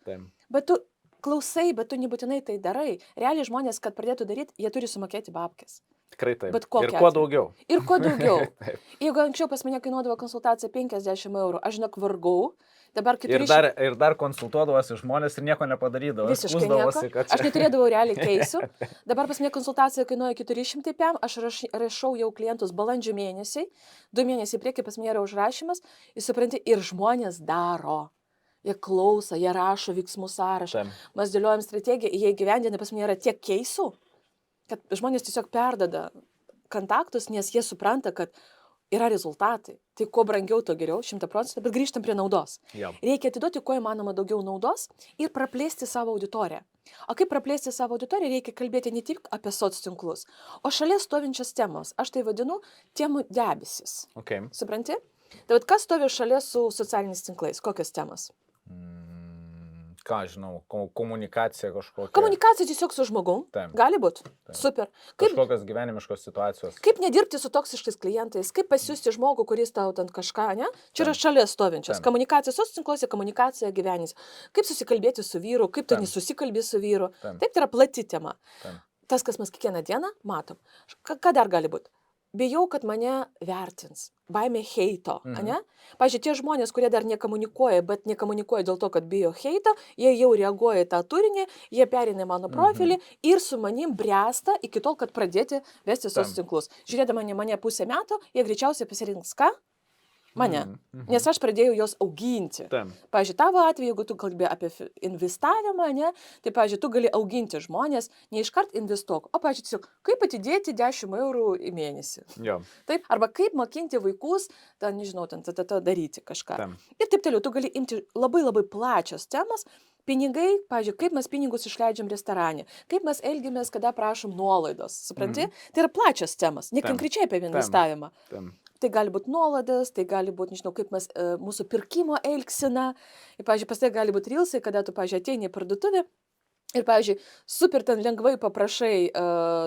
Bet tu klausai, bet tu nebūtinai tai darai. Realiai žmonės, kad pradėtų daryti, jie turi sumokėti babkes. Tikrai taip. Ir kuo daugiau. Jeigu anksčiau pas mane kainuodavo konsultacija 50 eurų, aš žinok vargau, dabar 400. Ir dar konsultuodavosi žmonės ir nieko nepadarydavo. Visiškai nieko. Aš neturėdavau realiai keisų. Dabar pas mane konsultacija kainuoja 400 PM, aš rašau jau klientus balandžio mėnesiai, 2 mėnesiai prieki pas mane yra užrašymas, jūs supranti, ir žmonės daro. Jie klauso, jie rašo veiksmų sąrašą. Mes dėliojam strategiją, jie gyvendina, pas mane yra tiek keisų, kad žmonės tiesiog perdada kontaktus, nes jie supranta, kad yra rezultatai. Tai kuo brangiau, to geriau, 100%, bet grįžtam prie naudos. Reikia atiduoti kuo įmanoma daugiau naudos ir praplėsti savo auditoriją. O kaip praplėsti savo auditoriją, reikia kalbėti ne tik apie soc tinklus, o šalia stovinčias temos. Aš tai vadinu temų debesis. Supranti? Tai kas stovi šalia su socialiniais tinklais? Kokios temos? Ką žinau, komunikacija kažkokia. Komunikacija tiesiog su žmogum. Gali būti. Super. Kažkokios gyvenimiškos situacijos. Kaip nedirbti su toksiškais klientais, kaip pasiųsti žmogų, kuris tau ten kažką, ne? Čia yra šalia stovinčios. Komunikacija soc tinkluose, komunikacija gyvenys. Kaip susikalbėti su vyru, kaip tu nesusikalbė su vyru. Taip, tai yra plati tema. Tas, kas mes kiekvieną dieną matom. Ką dar gali būti? Bijau, kad mane vertins. Baimė heito, ne? Pavyzdžiui, tie žmonės, kurie dar nekomunikuoja, bet nekomunikuoja dėl to, kad bijo heito, jie jau reaguoja į tą turinį, jie perina mano profilį ir su manim bręsta iki tol, kad pradėti vesti soc tinklus. Žiūrėdama mane pusę metų, jie greičiausiai pasirinks ką? Mane. Nes aš pradėjau jos auginti. Taip. Pavyzdžiui, tavo atveju, jeigu tu kalbė apie investavimą, ne, tai, pavyzdžiui, tu gali auginti žmonės, ne iškart investuok, o, pavyzdžiui, tiesiog, kaip atidėti 10 eurų į mėnesį. Jo. Taip, arba kaip mokinti vaikus, ten, nežinau, ten, daryti kažką. Taip. Ir taip toliau, tu gali imti labai labai plačias temas, pinigai, pavyzdžiui, kaip mes pinigus išleidžiam restorane, kaip mes elgiamės, kada prašom nuolaidos, supranti? Tai yra plačias temas, ne konkrečiai apie investavimą. Taip. Tai gali būti nuolaidas, tai gali būti, nežinau, kaip mes mūsų pirkimo elgsena. Ir, pavyzdžiui, pas tai gali būti rilsai, kada tu, pavyzdžiui, ateini į parduotuvę ir, pavyzdžiui, super ten lengvai paprašai,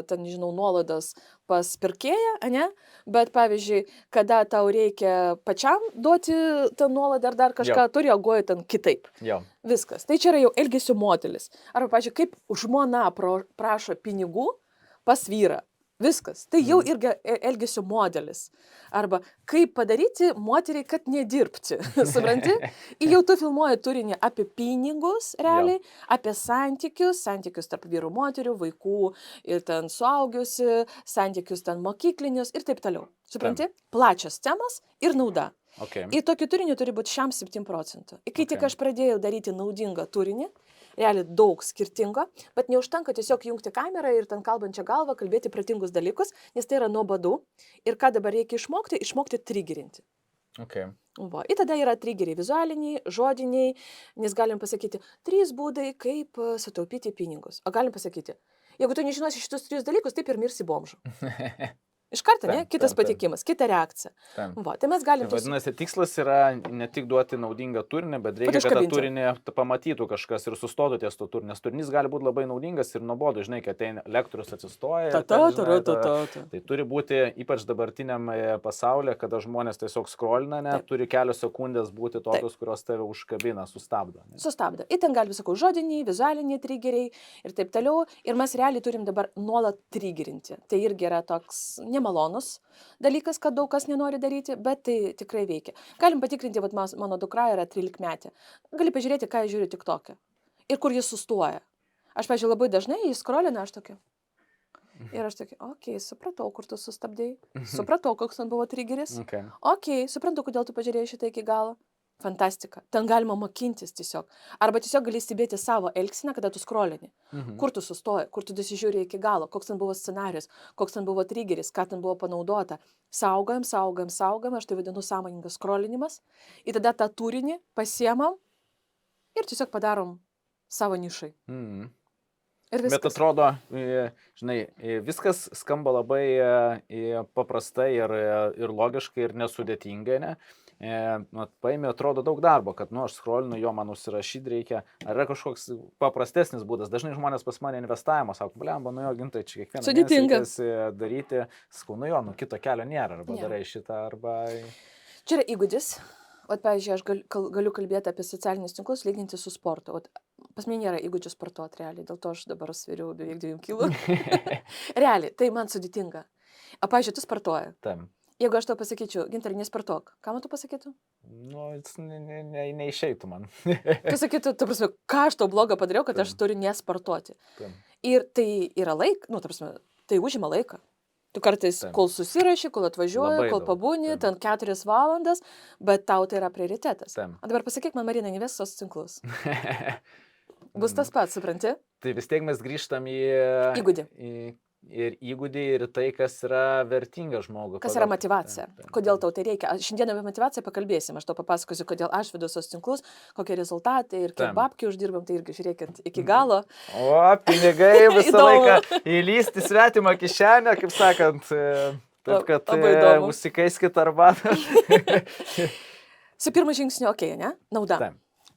ten, nežinau, nuolaidas pas pirkėją, ne? Bet, pavyzdžiui, kada tau reikia pačiam duoti tą nuolaidą ar dar kažką, tu reaguoji ten kitaip. Jo. Viskas. Tai čia yra jau elgesio modelis. Arba, pavyzdžiui, kaip žmona prašo pinigų pas vyrą. Viskas. Tai jau irgi elgesio modelis. Arba kaip padaryti moteriai, kad nedirbti. Supranti? Ir jau tu filmuoji turinį apie pinigus, realiai, apie santykius tarp vyrų, moterių, vaikų ir ten suaugiusi, santykius ten mokyklinius ir taip toliau. Supranti? Plačias temas ir nauda. Okay. Ir tokį turinį turi būti 7%. Ir kai tik aš pradėjau daryti naudingą turinį, realiai daug skirtingo, bet neužtenka tiesiog jungti kamerą ir ten kalbančią galvą kalbėti pratingus dalykus, nes tai yra nuobodu. Ir ką dabar reikia išmokti triggerinti. Okay. Va. Ir tada yra triggeriai vizualiniai, žodiniai, nes galim pasakyti 3 būdai, kaip sutaupyti pinigus. O galim pasakyti, jeigu tu nežinosi šitus 3 dalykus, taip ir mirsi bomžu. Iš karto, ne? Kitas patikimas, kita reakcija. Va, tai mes galim... Vadinasi, tikslas yra ne tik duoti naudingą turinį, bet reikia, kad tą turinį pamatytų kažkas ir sustotų ties to turinį. Nes turinys gali būti labai naudingas ir nuobodu, žinai, kad tai lektorius atsistoja. Tai turi būti, ypač dabartiniam pasaulyje, kada žmonės tiesiog scrollina, turi kelios sekundės būti tokios, kurios tave užkabina, sustabdo. Ne? Sustabdo. Ir ten gali, sakau, žodiniai, vizualiniai triggeriai ir taip toliau. Ir mes realiai turim dabar nuolat triggerinti. Tai irgi yra toks nemalonus dalykas, kad daug kas nenori daryti, bet tai tikrai veikia. Galim patikrinti, vat mano dukra yra 13 metė. Gali pažiūrėti, ką jis žiūri TikTok'e ir kur jis sustoja. Aš, pažiūrėjau, labai dažnai jis scrollina, aš tokia. Ir aš tokia, okei, supratau, kur tu sustabdėjai. Supratau, koks ten buvo triggeris. Okei, suprantu, kodėl tu pažiūrėjai šitą iki galo. Fantastika. Ten galima mokintis tiesiog. Arba tiesiog gali stebėti savo elgseną, kada tu scrollini. Kur tu sustoji, kur tu dasižiūrėjai iki galo, koks ten buvo scenarius, koks ten buvo triggeris, ką ten buvo panaudota. Saugam, aš tai vadinu sąmoningas scrollinimas. Ir tada tą turinį pasiemam ir tiesiog padarom savo nišai. Bet atrodo, žinai, viskas skamba labai paprastai ir logiškai ir nesudėtingai, ne? Paėmė, atrodo, daug darbo, kad, aš scrollinu, jo man užsirašyti reikia. Ar yra kažkoks paprastesnis būdas? Dažnai žmonės pas mane investavimo, sako, blemba, jo, gintai, čia kiekvieną mėnesį daryti, sakau, jo, kito kelio nėra, arba darai šitą, arba... Čia yra įgūdis. Vat, pavyzdžiui, aš galiu kalbėti apie socialinius tinklus, lyginti su sportu. Vat, pas mane nėra įgūdžių sportuoti realiai, dėl to aš dabar sveriu beveik 2 kilų. Realiai, tai man sudėtinga. O, pavyzdžiui, tu sportuoji. Taip. Jeigu aš to pasakyčiau, Gintarai, nesportuok, ką man tu pasakytų? Neišeitų man. Tu sakytų, ta prasme, ką aš tau blogo padariau, kad aš turiu nesportuoti. Ir tai yra tai užima laiką. Tu kartais, kol susiraši, kol atvažiuoji, kol pabūni, ten 4 valandas, bet tau tai yra prioritetas. O dabar pasakyk man, Marina, neves sos tinklus. Bus tas pats, supranti? Tai vis tiek mes grįžtam į įgūdį. Ir įgūdį, ir tai, kas yra vertinga žmogui. Kas yra motyvacija? Kodėl tau tai reikia? Šiandien apie motyvaciją pakalbėsim. Aš tau papasakosiu, kodėl aš vedu sos tinklus, kokie rezultatai ir kiek babkių uždirbam, tai irgi žiūrėkit iki galo. O, pinigai visą laiką įlysti svetimą kišenę, kaip sakant, taip, kad užsikaiskit arbatą. Su pirmu žingsniu, okei, ne? Nauda.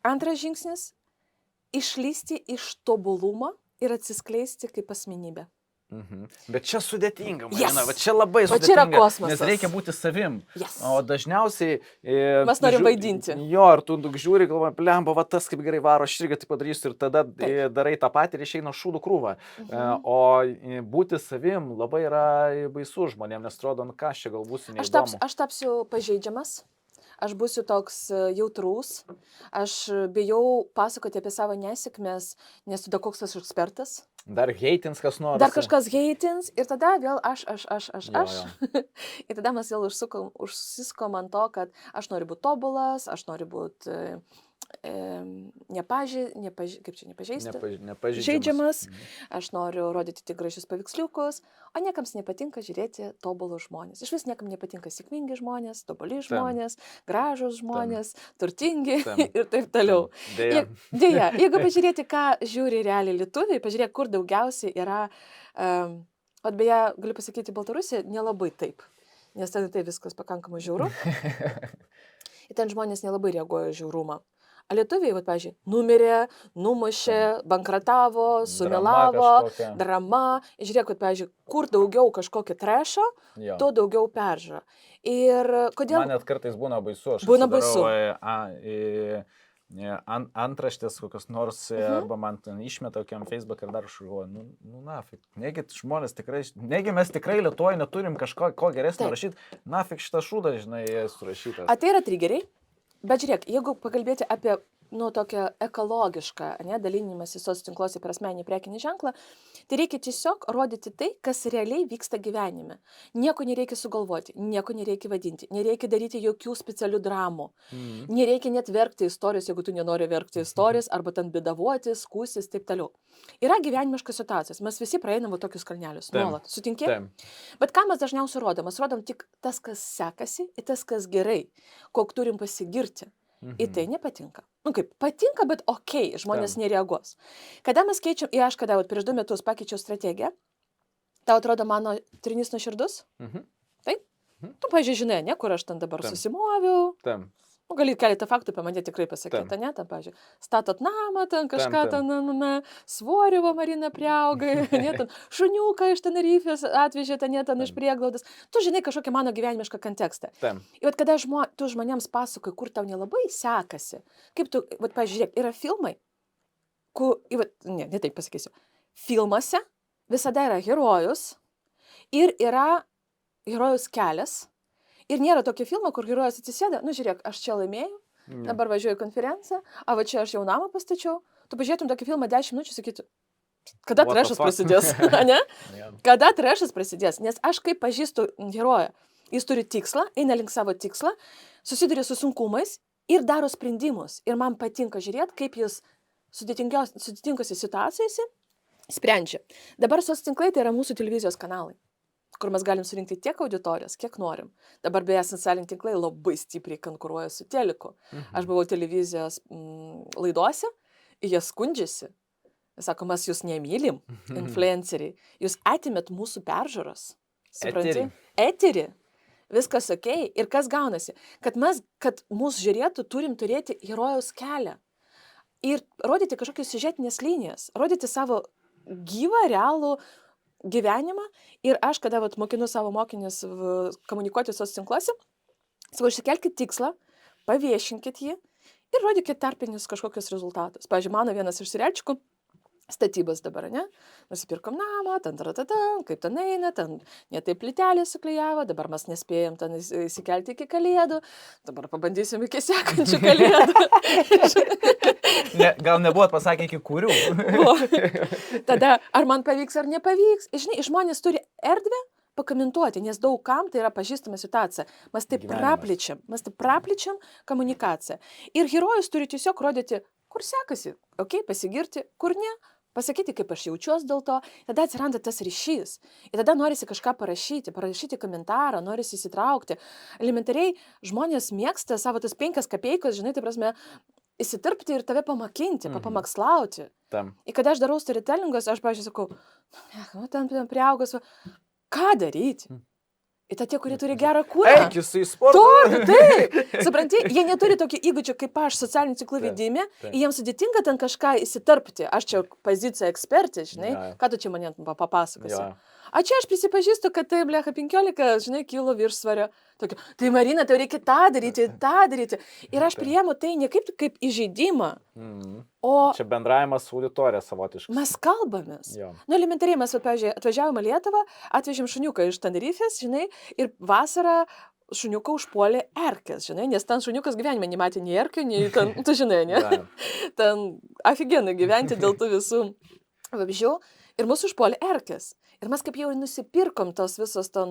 Antras žingsnis - išlysti iš tobulumo ir atsiskleisti kaip asmenybė. Bet čia sudėtinga, Marina, va čia labai sudėtinga, čia yra kosmosas. nes reikia būti savim. O dažniausiai... Mes norim vaidinti. Jo, ir tu žiūri, galvoji, blemba, va tas kaip gerai varo, aš irgi tai padarysiu ir tada darai tą patį ir išeina šūdų krūvą. O būti savim labai yra baisu žmonėm, nes atrodo, ką aš čia gal būsiu neįdomu. Aš tapsiu pažeidžiamas, aš būsiu toks jautrus, aš bijau pasakoti apie savo nesėkmės, nes tada koks aš ekspertas. Dar heitins kas nors. Dar kažkas heitins ir tada vėl aš. Jo. Ir tada mes vėl užsiskom ant to, kad aš noriu būti tobulas, aš noriu būti žaidžiamas, aš noriu rodyti tik gražius paveiksliukus, o niekams nepatinka žiūrėti tobulus žmonės. Iš vis niekam nepatinka sėkmingi žmonės, tobuli žmonės, gražus žmonės, turtingi ir taip toliau. Deja, jeigu pažiūrėti, ką žiūri realiai lietuviai, pažiūrėk, kur daugiausiai yra, beje, galiu pasakyti, Baltarusija nelabai taip, nes ten tai viskas pakankamai žiauru. Ir ten žmonės nelabai reaguoja žiaurumą. A lietuviai, pavyzdžiui, numirė, numušė, bankratavo, sumelavo, drama. Žiūrėk, pavyzdžiui, kur daugiau kažkokio trešo, tuo daugiau peržo. Ir kodėl... Man net kartais būna baisu. Būna baisu. Antraštės kokios nors, arba man ten išmeta kokiam Facebook ir dar šuoju, nafik, negi žmonės tikrai, negi mes tikrai Lietuvoje neturim kažko geresnio rašyti, nafik šitą šūdą, žinai, surašytas. A tai yra trigeriai, bet žiūrėk, jeigu pakalbėti apie, tokią ekologišką, dalinimąsi socialiniuose per asmeninį prekinį ženklą, tai reikia tiesiog rodyti tai, kas realiai vyksta gyvenime. Nieko nereikia sugalvoti, nieko nereikia vadinti, nereikia daryti jokių specialių dramų, nereikia net verkti istorijos, jeigu tu nenori verkti istorijos, arba ten bėdavoti, skūsis, taip toliau. Yra gyvenimiškas situacijas, mes visi praeinam tokius kalnelius, nuolat, sutinki? Bet ką mes dažniausiai rodom? Mes rodom tik tas, kas sekasi, ir tas, kas gerai, kok turim pasigirti. Į tai nepatinka. Kaip, patinka, bet okei, žmonės nereaguos. Kada mes keičiam, aš kada prieš 2 metus pakeičiau strategiją, tau atrodo mano turinys nuoširdus? Taip? Tu, pavyzdžiui, žinai, kur aš ten dabar susimoviau. Gali keletą faktų apie mane tikrai pasakyti, ne? Ten, pavyzdžiui, statot namą, ten kažką ten, svorio Marina priaugai, ten šuniuką iš Tenerifės atvežė, ten iš prieglaudos. Tu žinai kažkokį mano gyvenimišką kontekstą. Ir kada tu žmonėms pasakoji, kur tau nelabai sekasi, kaip tu, pažiūrėk, yra filmai, ne taip pasakysiu, filmuose visada yra herojus ir yra herojus kelias. Ir nėra tokio filmo, kur herojus atsisėda, žiūrėk, aš čia laimėjau, dabar važiuoju į konferenciją, va čia aš jau namą pastačiau, tu pažiūrėtum tokį filmą 10 minučių, sakytum, kada trešas prasidės, ne? Kada trešas prasidės, nes aš kaip pažįstu heroją, jis turi tikslą, eina link savo tikslą, susiduria su sunkumais ir daro sprendimus. Ir man patinka žiūrėti, kaip jis sudėtingose situacijose sprendžia. Dabar socialiniai tinklai tai yra mūsų televizijos kanalai, kur mes galim surinkti tiek auditorijos, kiek norim. Dabar beje, socialiniai tinklai labai stipriai konkuruoja su teliku. Aš buvau televizijos laidose, jie skundžiasi. Jis sako, mes jūs nemylim, influenceriai. Jūs atimėt mūsų peržiūros. Supranti? Eterį. Viskas okei. Ir kas gaunasi? Kad mūsų žiūrėtų, turim turėti herojaus kelią. Ir rodyti kažkokius siužetinės linijas. Rodyti savo gyvą, realų gyvenimą. Ir aš, kada mokinu savo mokinius komunikuoti socialiniuose tinkluose, sakau, išsikelkit tikslą, paviešinkit jį ir rodykit tarpinius kažkokius rezultatus. Pavyzdžiui, mano vienas iš serialčiukų statybas dabar, ne? Nusipirkom namą, kaip ten eina, ten netaip plytelė suklijavo, dabar mes nespėjom ten įsikelti iki kalėdų, dabar pabandysim iki sekančių kalėdų. Gal nebuvot pasakę iki kurių? Tada, ar man pavyks ar nepavyks? Žinai, žmonės turi erdvę pakomentuoti, nes daug kam tai yra pažįstama situacija. Mes taip prapličiam komunikaciją. Ir herojus turi tiesiog rodyti, kur sekasi, pasigirti, kur ne, pasakyti, kaip aš jaučiuosi dėl to, tada atsiranda tas ryšys. Ir tada norisi kažką parašyti komentarą, norisi įsitraukti. Elementariai žmonės mėgsta savo tas 5 kapeikas, žinai, tai prasme, įsitirpti ir tave pamakinti, pamakslauti. Ir kada aš darau storytellingus, aš, pavyzdžiui, sakau, ten priaugus, ką daryti? Ir tie, kurie turi gerą kūną. Eik, jis į sportą. Taip. Supranti, jie neturi tokio įgūdžio kaip aš socialinių tinklų vedime, jiems sudėtinga ten kažką įsitarpti. Aš čia pozicija ekspertė, žinai, ką tu čia man papasakosi. A čia aš prisipažįstu, kad tai, blecha, 15, žinai, kilo viršsvario. Tai Marina, tau reikia tą daryti. Ir aš priėmu tai ne kaip įžeidimą, o... Čia bendravimas su auditorija savotiškai. Mes kalbamės. Elementariai, mes, pavyzdžiui, atvažiavome Lietuvą, atvežėm šuniuką iš Tenerifės, žinai, ir vasarą šuniuką užpuolė erkės, žinai, nes ten šuniukas gyvenime nematė nei erkių, nei ten, tu žinai, ne? Ten aфиgenai gyventi dėl tų visų vabzdžių ir mūsų užpuolė erkės. Ir mes kaip jau nusipirkom tos visos ten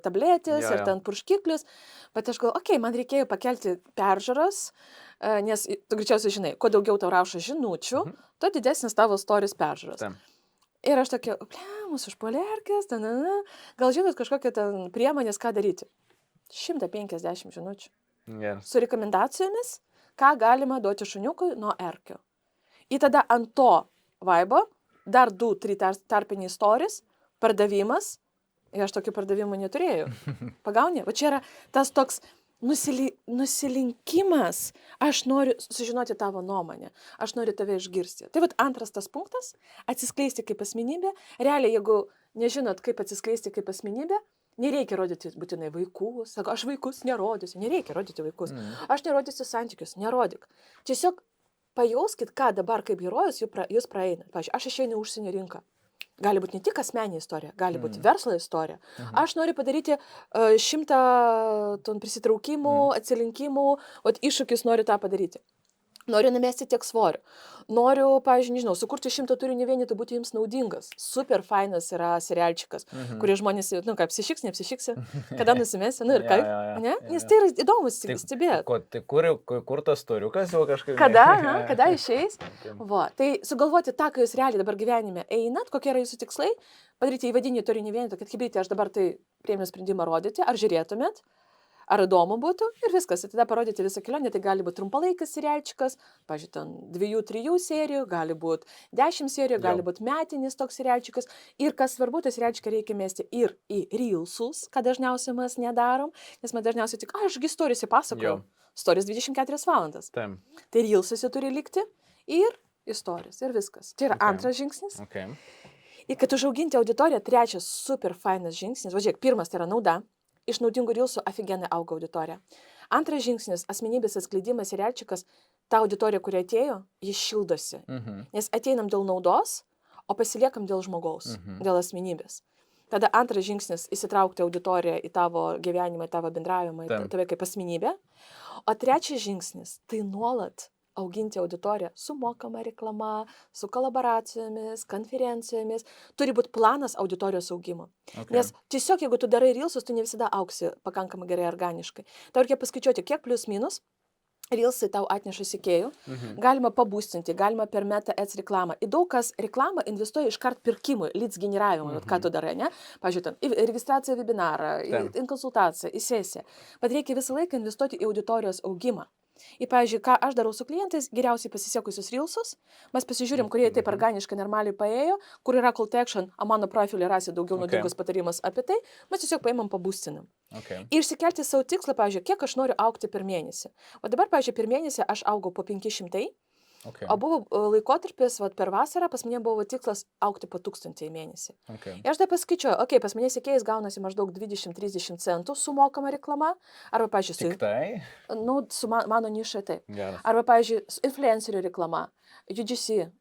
tabletės ir ten purškiklius, bet aš galvoju, okei, man reikėjo pakelti peržiūras, nes tu greičiausiai žinai, kuo daugiau tau rašo žinučių, tuo didesnis tavo stories peržiūros. Ir aš tokia, mūsų užpuolė erkės, gal žinot kažkokią ten priemonės, ką daryti. 150 žinučių. Su rekomendacijomis, ką galima duoti šuniukui nuo erkių. Ir tada ant to vaibo dar 2-3 tarpiniai stories, pardavimas, ir aš tokių pardavimų neturėjau. Pagauni? Va čia yra tas toks nusilinkimas. Aš noriu sužinoti tavo nuomonę. Aš noriu tave išgirsti. Tai vat antras tas punktas - atsiskleisti kaip asmenybė. Realiai, jeigu nežinot, kaip atsiskleisti kaip asmenybė, nereikia rodyti būtinai vaikus. Sako, aš vaikus nerodysiu. Nereikia rodyti vaikus. Aš nerodysiu santykius. Nerodyk. Tiesiog pajauskit, ką dabar kaip herojus jūs praeina. Pavyzdžiui, aš išeinu į užsienio rinką. Gali būti ne tik asmeninė istorija, gali būti verslo istorija. Aš noriu padaryti 100 ton prisitraukimų, atsilinkimų, iššūkis noriu tą padaryti. Noriu numesti tiek svorio. Noriu, pavyzdžiui, nežinau, sukurti 100 turinį vienetą, būti jums naudingas. Super fainas yra serialčikas, kurie žmonės, ką, apsišiks, neapsišiksi, kada nusimesi, ir kaip, ne? Nes tai yra įdomus stebėti. Tai kur tas toriukas jau kažkaip? Kada išeis? Va, tai sugalvoti tą, kai jūs realiai dabar gyvenime einat, kokie yra jūsų tikslai, padaryti įvadinį turinį vienetą, kad kibėti, aš dabar tai priėmiau sprendimą rodyti, ar žiūrėtumėt, ar įdomu būtų ir viskas. Ir tada parodyti visą kelionę, tai gali būti trumpalaikis serialčikas, pažiūrėjau, ten 2-3 serijų, gali būti 10 serijų, gali būti metinis toks serialčikas. Ir kas svarbu, tai serialčiką reikia mesti ir į reelsus, ką dažniausiai mes nedarom, nes mes dažniausiai tik, ašgi storiesi pasakoju. Stories 24 valandas. Tai reelsuose turi likti ir istorijos ir viskas. Tai yra antras žingsnis. Ir kad užauginti auditoriją, trečias super fainas žingsnis. Važiuok, pirmas tai yra nauda. Iš naudingų reelsų aфиgenai auga auditorija. Antras žingsnis - asmenybės atskleidimas ir serialčikas. Ta auditorija, kuri atėjo, jis šildosi. Nes ateinam dėl naudos, o pasiliekam dėl žmogaus, dėl asmenybės. Tada antras žingsnis - įsitraukti auditoriją į tavo gyvenimą, į tavo bendravimą, į tave kaip asmenybę. O trečias žingsnis - tai nuolat auginti auditoriją su mokama reklama, su kolaboracijomis, konferencijomis. Turi būti planas auditorijos augimo. Nes tiesiog, jeigu tu darai reelsus, tu ne visada auksi pakankamai gerai organiškai. Tau reikia paskaičiuoti, kiek plius minus reelsai tau atneša sekėjų. Galima pabūstinti, galima per Meta Ads reklamą. Į daug kas reklamą investuoja iškart pirkimui, leads generavimui, ką tu darai, ne? Pavyzdžiui, į registraciją webinarą, į konsultaciją, į sesiją. Bet reikia visą laiką investuoti į auditorijos augimą. Ir, pavyzdžiui, ką aš darau su klientais, geriausiai pasisekusius reelsus, mes pasižiūrim, kurie taip organiškai normaliai paėjo, kur yra call to action, mano profilį rasi daugiau naudingos patarimas apie tai, mes tiesiog paimam pabūstinam. Ir išsikelti savo tikslą, pavyzdžiui, kiek aš noriu augti per mėnesį. O dabar, pavyzdžiui, per mėnesį aš augau po 500, o buvo laikotarpis, per vasarą pas mane buvo tikslas augti po 1000 į mėnesį. Ir aš dar paskaičiuoju, pas mane sekėjais gaunasi maždaug 20-30 centų sumokama reklama, arba, pavyzdžiui, su mano nišai taip. Arba, pavyzdžiui, influencerių reklama, UGC,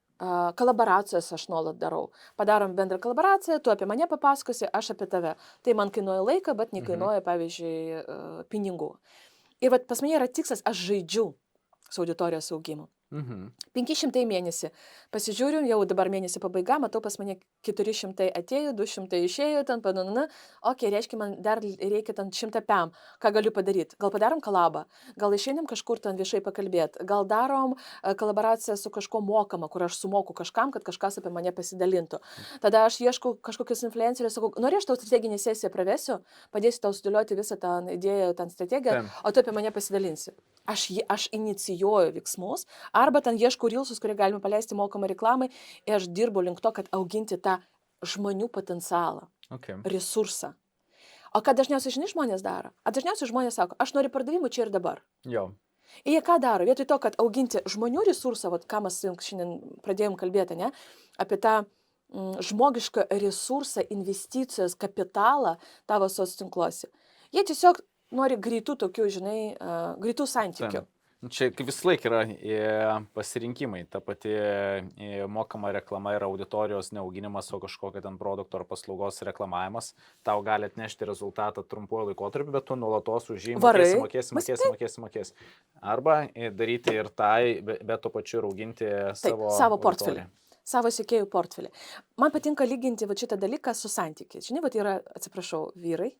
kolaboracijos aš nuolat darau. Padarom bendrą kolaboraciją, tu apie mane papasakosi, aš apie tave. Tai man kainuoja laiką, bet nekainuoja, pavyzdžiui, pinigų. Ir pas mane yra tikslas, aš žaidžiu su auditorijos augimu. 500 mėnesį. Pasižiūrim, jau dabar mėnesį pabaiga, matau, pas mane 400 atėjo, 200 išėjo, ten pananana. Reiškia, man dar reikia ten 100 PM. Ką galiu padaryti? Gal padarom kolabą? Gal išeinam kažkur ten viešai pakalbėti? Gal darom kolaboraciją su kažkuo mokama, kur aš sumoku kažkam, kad kažkas apie mane pasidalintų. Tada aš ieškau kažkokius influencerius, sakau, norėš tau strateginį sesiją pravesiu, padėsiu tau sudėlioti visą tą idėją, tą strategiją, o tu apie mane pasidalinsi. Aš inicijuoju veiksmus, arba ten ieškau reelsus, kurie galime paleisti mokamą reklamai ir aš dirbu link to, kad auginti tą žmonių potencialą, resursą. O ką dažniausiai žmonės daro? Dažniausiai žmonės sako, aš noriu pardavimų čia ir dabar. Ir jie ką daro? Vietoj to, kad auginti žmonių resursą, ką mes šiandien pradėjom kalbėti, ne? Apie tą žmogišką resursą, investicijos, kapitalą tavo socialiniuose tinkluose. Jie tiesiog nori greitų tokių, greitų santykių. Čia kaip vis laik yra pasirinkimai, ta pati mokama reklama yra auditorijos neauginimas, o kažkokio ten produkto ar paslaugos reklamavimas. Tau gali atnešti rezultatą trumpuoju laikotarpiu, bet tu nuolatos už jį mokėsi. Arba daryti ir tai, bet tuo pačiu ir auginti savo portfelį. Savo sekėjų portfelį. Man patinka lyginti va šitą dalyką su santykiais. Žinai, va yra, atsiprašau, vyrai,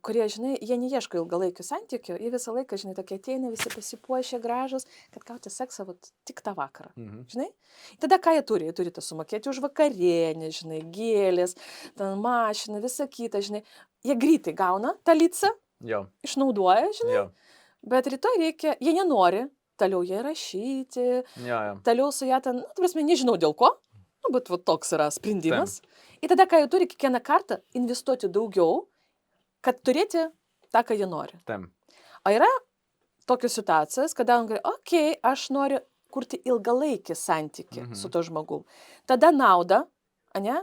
kurie, žinai, jie neieško ilgalaikių santykių, jie visą laiką, žinai, tokie ateina, visi pasipuošę gražus, kad gauti seksą vat, tik tą vakarą. Žinai? Tada ką jie turi? Jie turi tą sumokėti už vakarienę, žinai, gėlės, ten mašiną, visą kitą, žinai. Jie greitai gauna tą lycą, išnaudoja, žinai, bet rytoj reikia, jie nenori, toliau jie rašyti, toliau su ją ten, prasme, nežinau dėl ko, bet va, toks yra sprendimas. Ir tada ką jie turi kiekvieną kartą investuoti daugiau, kad turėti tą, ką jie nori. O yra tokios situacijos, kada on gali, okei, aš noriu kurti ilgalaikį santykį su to žmogum. Tada nauda, ane?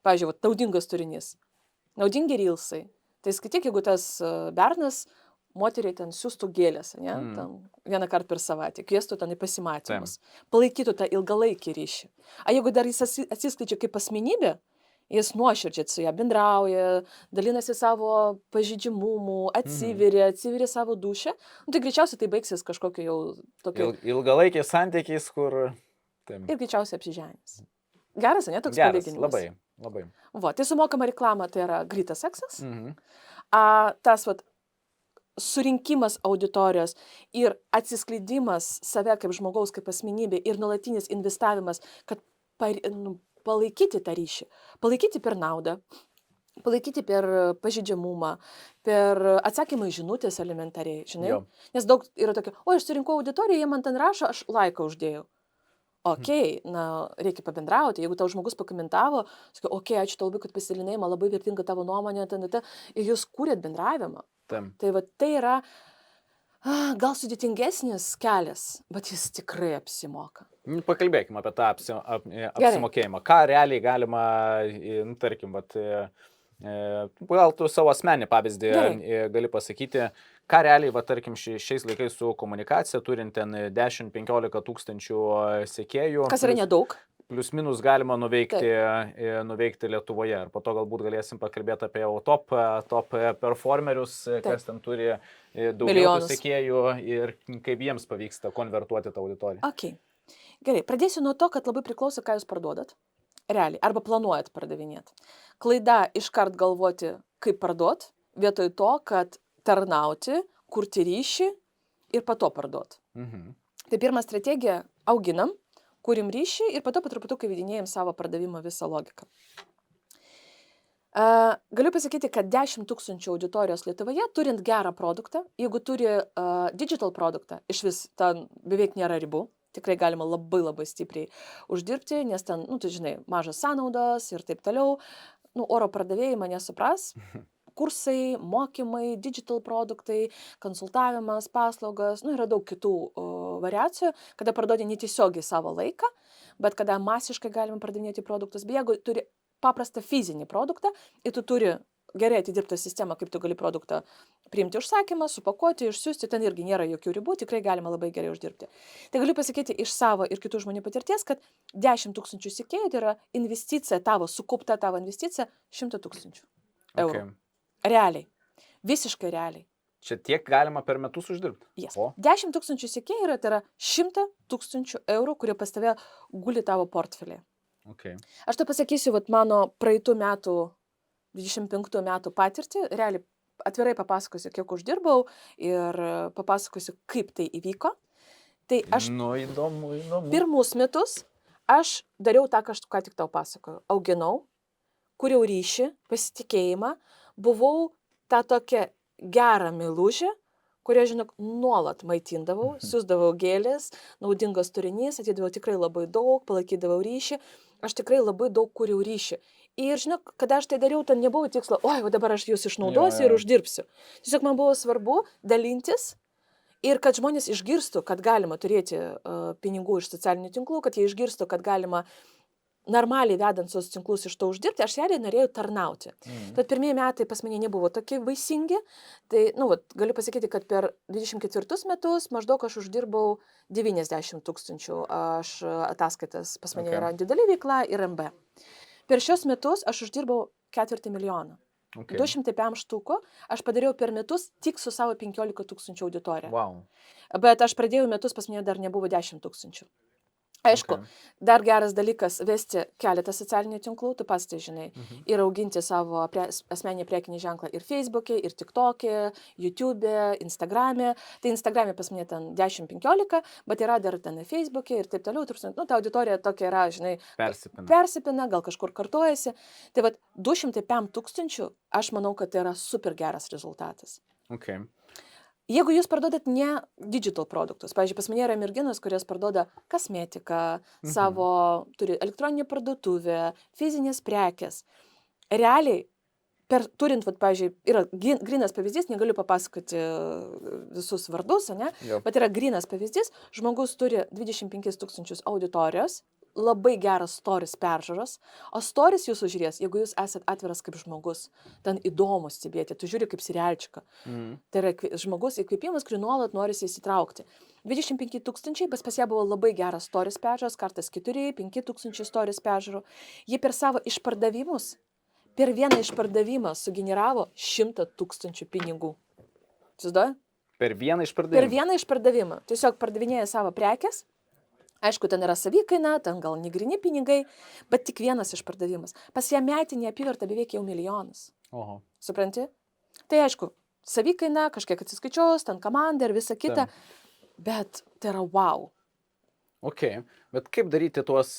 Pavyzdžiui, naudingas turinys, naudingi rilsai. Tai skaityk, jeigu tas bernas moteriai ten siūstų gėlės, ane? Ten vieną kartą per savaitę, kviestų ten į pasimatymus, palaikytų tą ilgalaikį ryšį. O jeigu dar jis atsiskleidžia kaip asmenybė, jis nuoširdžiai su ją bendrauja, dalinasi savo pažeidžiamumų, atsiveria savo dušę, tai greičiausiai tai baigsis kažkokiu jau tokiu... Ilgalaikiais santykiais, kur... Ir greičiausiai apsiženys. Geras, ne, toks palyginimas? Labai. Va, tai sumokama reklama, tai yra greitas seksas. Tas, vat, surinkimas auditorijos ir atsiskleidimas save kaip žmogaus, kaip asmenybė ir nuolatinis investavimas, kad palaikyti tą ryšį, palaikyti per naudą, palaikyti per pažeidžiamumą, per atsakymą į žinutės elementariai, žinai? Nes daug yra tokia, aš surinkau auditoriją, jie man ten rašo, aš laiką uždėjau. Okei, reikia pabendrauti, jeigu tau žmogus pakomentavo, sakai, ačiū tau labai, kad pasidalinai, man labai vertinga tavo nuomonė, ir jūs kūrėt bendravimą. Tai va, tai yra gal sudėtingesnis kelias, bet jis tikrai apsimoka. Pakalbėkime apie tą apsimokėjimą. Ką realiai galima, tarkim, gal tu savo asmenį pavyzdį gali pasakyti, ką realiai, tarkim, šiais laikais su komunikacija, turint ten 10-15 tūkstančių sekėjų. Kas yra nedaug. Plius minus galima nuveikti Lietuvoje. Ir po to galbūt galėsim pakalbėti apie top performerius, kas ten turi daugiau sekėjų ir kaip jiems pavyksta konvertuoti tą auditoriją. Okay. Gerai, pradėsiu nuo to, kad labai priklauso, ką jūs parduodat. Realiai. Arba planuojat pardavinėti. Klaida iškart galvoti, kaip parduot, vietoj to, kad tarnauti, kurti ryšį ir po to parduot. Tai pirma strategija – auginam, kūrim ryšį ir po to patruputukai vidinėjam savo pardavimo visą logiką. Galiu pasakyti, kad 10 000 auditorijos Lietuvoje, turint gerą produktą, jeigu turi digital produktą, iš vis ten beveik nėra ribų, tikrai galima labai labai stipriai uždirbti, nes ten, tu žinai, mažas sąnaudos ir taip toliau, oro pardavėjai mane supras, kursai, mokymai, digital produktai, konsultavimas, paslaugos, yra daug kitų variacijų, kada parduodi netiesiogiai savo laiką, bet kada masiškai galima pardavinėti produktus, bet jeigu turi paprastą fizinį produktą ir tu turi gerai atidirbtą sistemą, kaip tu gali produktą priimti užsakymą, supakuoti, išsiųsti, ten irgi nėra jokių ribų, tikrai galima labai gerai uždirbti. Tai galiu pasakyti iš savo ir kitų žmonių patirties, kad 10 000 sekėjų tai yra investicija tavo, sukaupta tavo investicija 100 000 eurų. Realiai. Visiškai realiai. Čia tiek galima per metus uždirbti? Yes. 10 000 sekėjų tai yra 100 000 eurų, kurie pas tave guli tavo portfelį. Aš to pasakysiu, mano praeitų metų 25 metų patirtį, realiai atvirai papasakosiu, kiek uždirbau ir papasakosiu, kaip tai įvyko. Tai aš įdomu. Pirmus metus aš dariau tą, ką tik tau pasakoju. Auginau, kūriau ryšį, pasitikėjimą, buvau tą tokią gerą meilužę, kurią, žinok, nuolat maitindavau, siųsdavau gėlės, naudingas turinys, atidavau tikrai labai daug, palaikydavau ryšį, aš tikrai labai daug kūriau ryšį. Ir, žinok, kada aš tai dariau, ten nebuvo tikslo, dabar aš jūs išnaudosiu ir uždirbsiu. Tiesiog man buvo svarbu dalintis ir kad žmonės išgirstų, kad galima turėti pinigų iš socialinių tinklų, kad jie išgirstų, kad galima normaliai vedant sos tinklus iš to uždirbti, aš realiai norėjau tarnauti. Tad pirmieji metai pas mane nebuvo tokie vaisingi, tai, galiu pasakyti, kad per 24 metus maždaug aš uždirbau 90 000, aš ataskaitas pas mane yra didelė veikla ir MB. Per šios metus aš uždirbau 250 000. 205 štukų aš padariau per metus tik su savo 15 000 auditorija. Wow. Bet aš pradėjau metus, pas mane dar nebuvo 10 000. Aišku, dar geras dalykas vesti keletą socialinių tinklų, tu pats tai žinai, ir auginti savo asmeninį prekinį ženklą ir Facebook'e, ir TikTok'e, YouTube'e, Instagram'e. Tai Instagram'e pas mane ten 10-15, bet yra dar ten Facebook'e ir taip toliau. Ta auditorija tokia yra, žinai, persipina, gal kažkur kartojasi. Tai 205 000, aš manau, kad tai yra super geras rezultatas. Okay. Jeigu jūs parduodat ne digital produktus, pavyzdžiui, pas mane yra merginos, kurios parduoda kosmetiką, turi elektroninę parduotuvę, fizinės prekės. Realiai, turint, pavyzdžiui, yra grynas pavyzdys, negaliu papasakoti visus vardus, ne? Bet yra grynas pavyzdys, žmogus turi 25 000 auditorijos, labai geras stories peržiūros, o stories jūsų žiūrės, jeigu jūs esat atviras kaip žmogus, ten įdomu stebėti, tu žiūri kaip serialčiką. Tai yra žmogus įkvėpimas, kurį nuolat norisi įsitraukti. 25 000, pas ją buvo labai geras stories peržiūros, kartas 4-5 000 stories peržiūrų. Jie per savo išpardavimus, per vieną išpardavimą sugeneravo 100 000 pinigų. Įsivaizduoji? Per vieną išpardavimą? Per vieną išpardavimą. Tiesiog pardavinėja savo prekes. Aišku, ten yra savikaina, ten gal negrini pinigai, bet tik vienas išpardavimas. Pas ją metinė apyvarta beveik jau milijonas. Oho. Supranti? Tai aišku, savikaina, kažkiek atsiskaičios, ten komanda ir visa kita, bet tai yra wow. Ok, bet kaip daryti tuos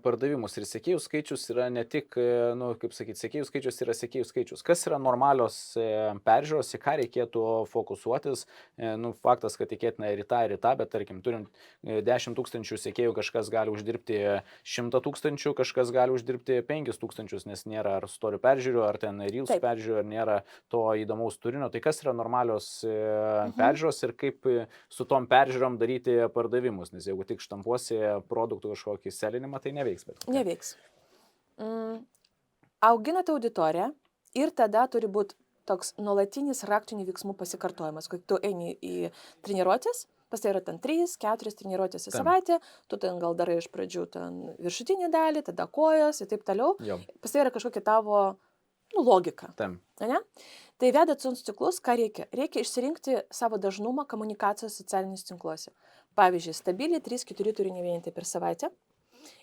pardavimus? Ir sekėjų skaičius yra ne tik, kaip sakyti, sekėjų skaičius yra sekėjų skaičius. Kas yra normalios peržiūros, į ką reikėtų fokusuotis? Faktas, kad tikėtina ir į tą, bet tarkim, turint 10 000 sekėjų, kažkas gali uždirbti 100 000, kažkas gali uždirbti 5 000, nes nėra ar story peržiūrų, ar ten reels peržiūrų, ar nėra to įdomaus turinio. Tai kas yra normalios peržiūros ir kaip su tom peržiūrom daryti pardavimus? Nes jeigu tik štampuosi produktų kažkokį selinimą, tai neveiks. Neveiks. Auginate auditoriją ir tada turi būti toks nuolatinis raktinių veiksmų pasikartojimas, kai tu eini į treniruotės, pas tai yra ten 3-4 treniruotės į savaitę, tu ten gal darai iš pradžių ten viršutinį dalį, tada kojas ir taip toliau. Pas tai yra kažkokia tavo logika. Ne? Tai vedat su ciklus, ką reikia? Reikia išsirinkti savo dažnumą komunikacijos socialiniuose tinkluose. Pavyzdžiui, stabiliai 3-4 turinį vieninti per savaitę.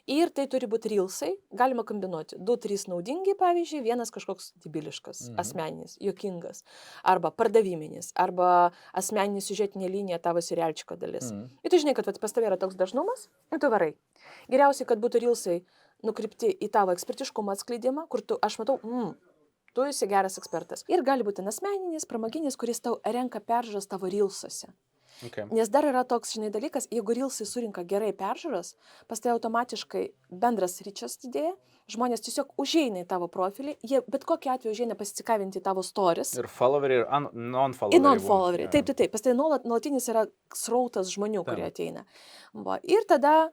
Ir tai turi būti reelsai, galima kombinuoti. 2-3 naudingi, pavyzdžiui, vienas kažkoks debiliškas, asmeninis, juokingas, arba pardaviminis, arba asmeninis siužetinė linija tavo serialčiko dalis. Ir tu žinai, kad pas tavai yra toks dažnumas, ir tu varai. Geriausiai, kad būtų reelsai nukreipti į tavo ekspertiškumo atskleidimą, kur aš matau, tu esi geras ekspertas. Ir gali būti asmeninis, pramoginis, kuris tau renka peržiūras tavo reelsuose. Nes dar yra toks, žinai, dalykas, jeigu reelsai surinka gerai peržiūras, pas tai automatiškai bendras ryčias didėja, žmonės tiesiog užeina į tavo profilį, jie bet kokiu atveju užeina pasikavinti tavo stories. Ir followeriai, ir non-followeriai. Ir non-followeriai, taip. Pas tai nuolatinis yra srautas žmonių, kurie ateina. Ir tada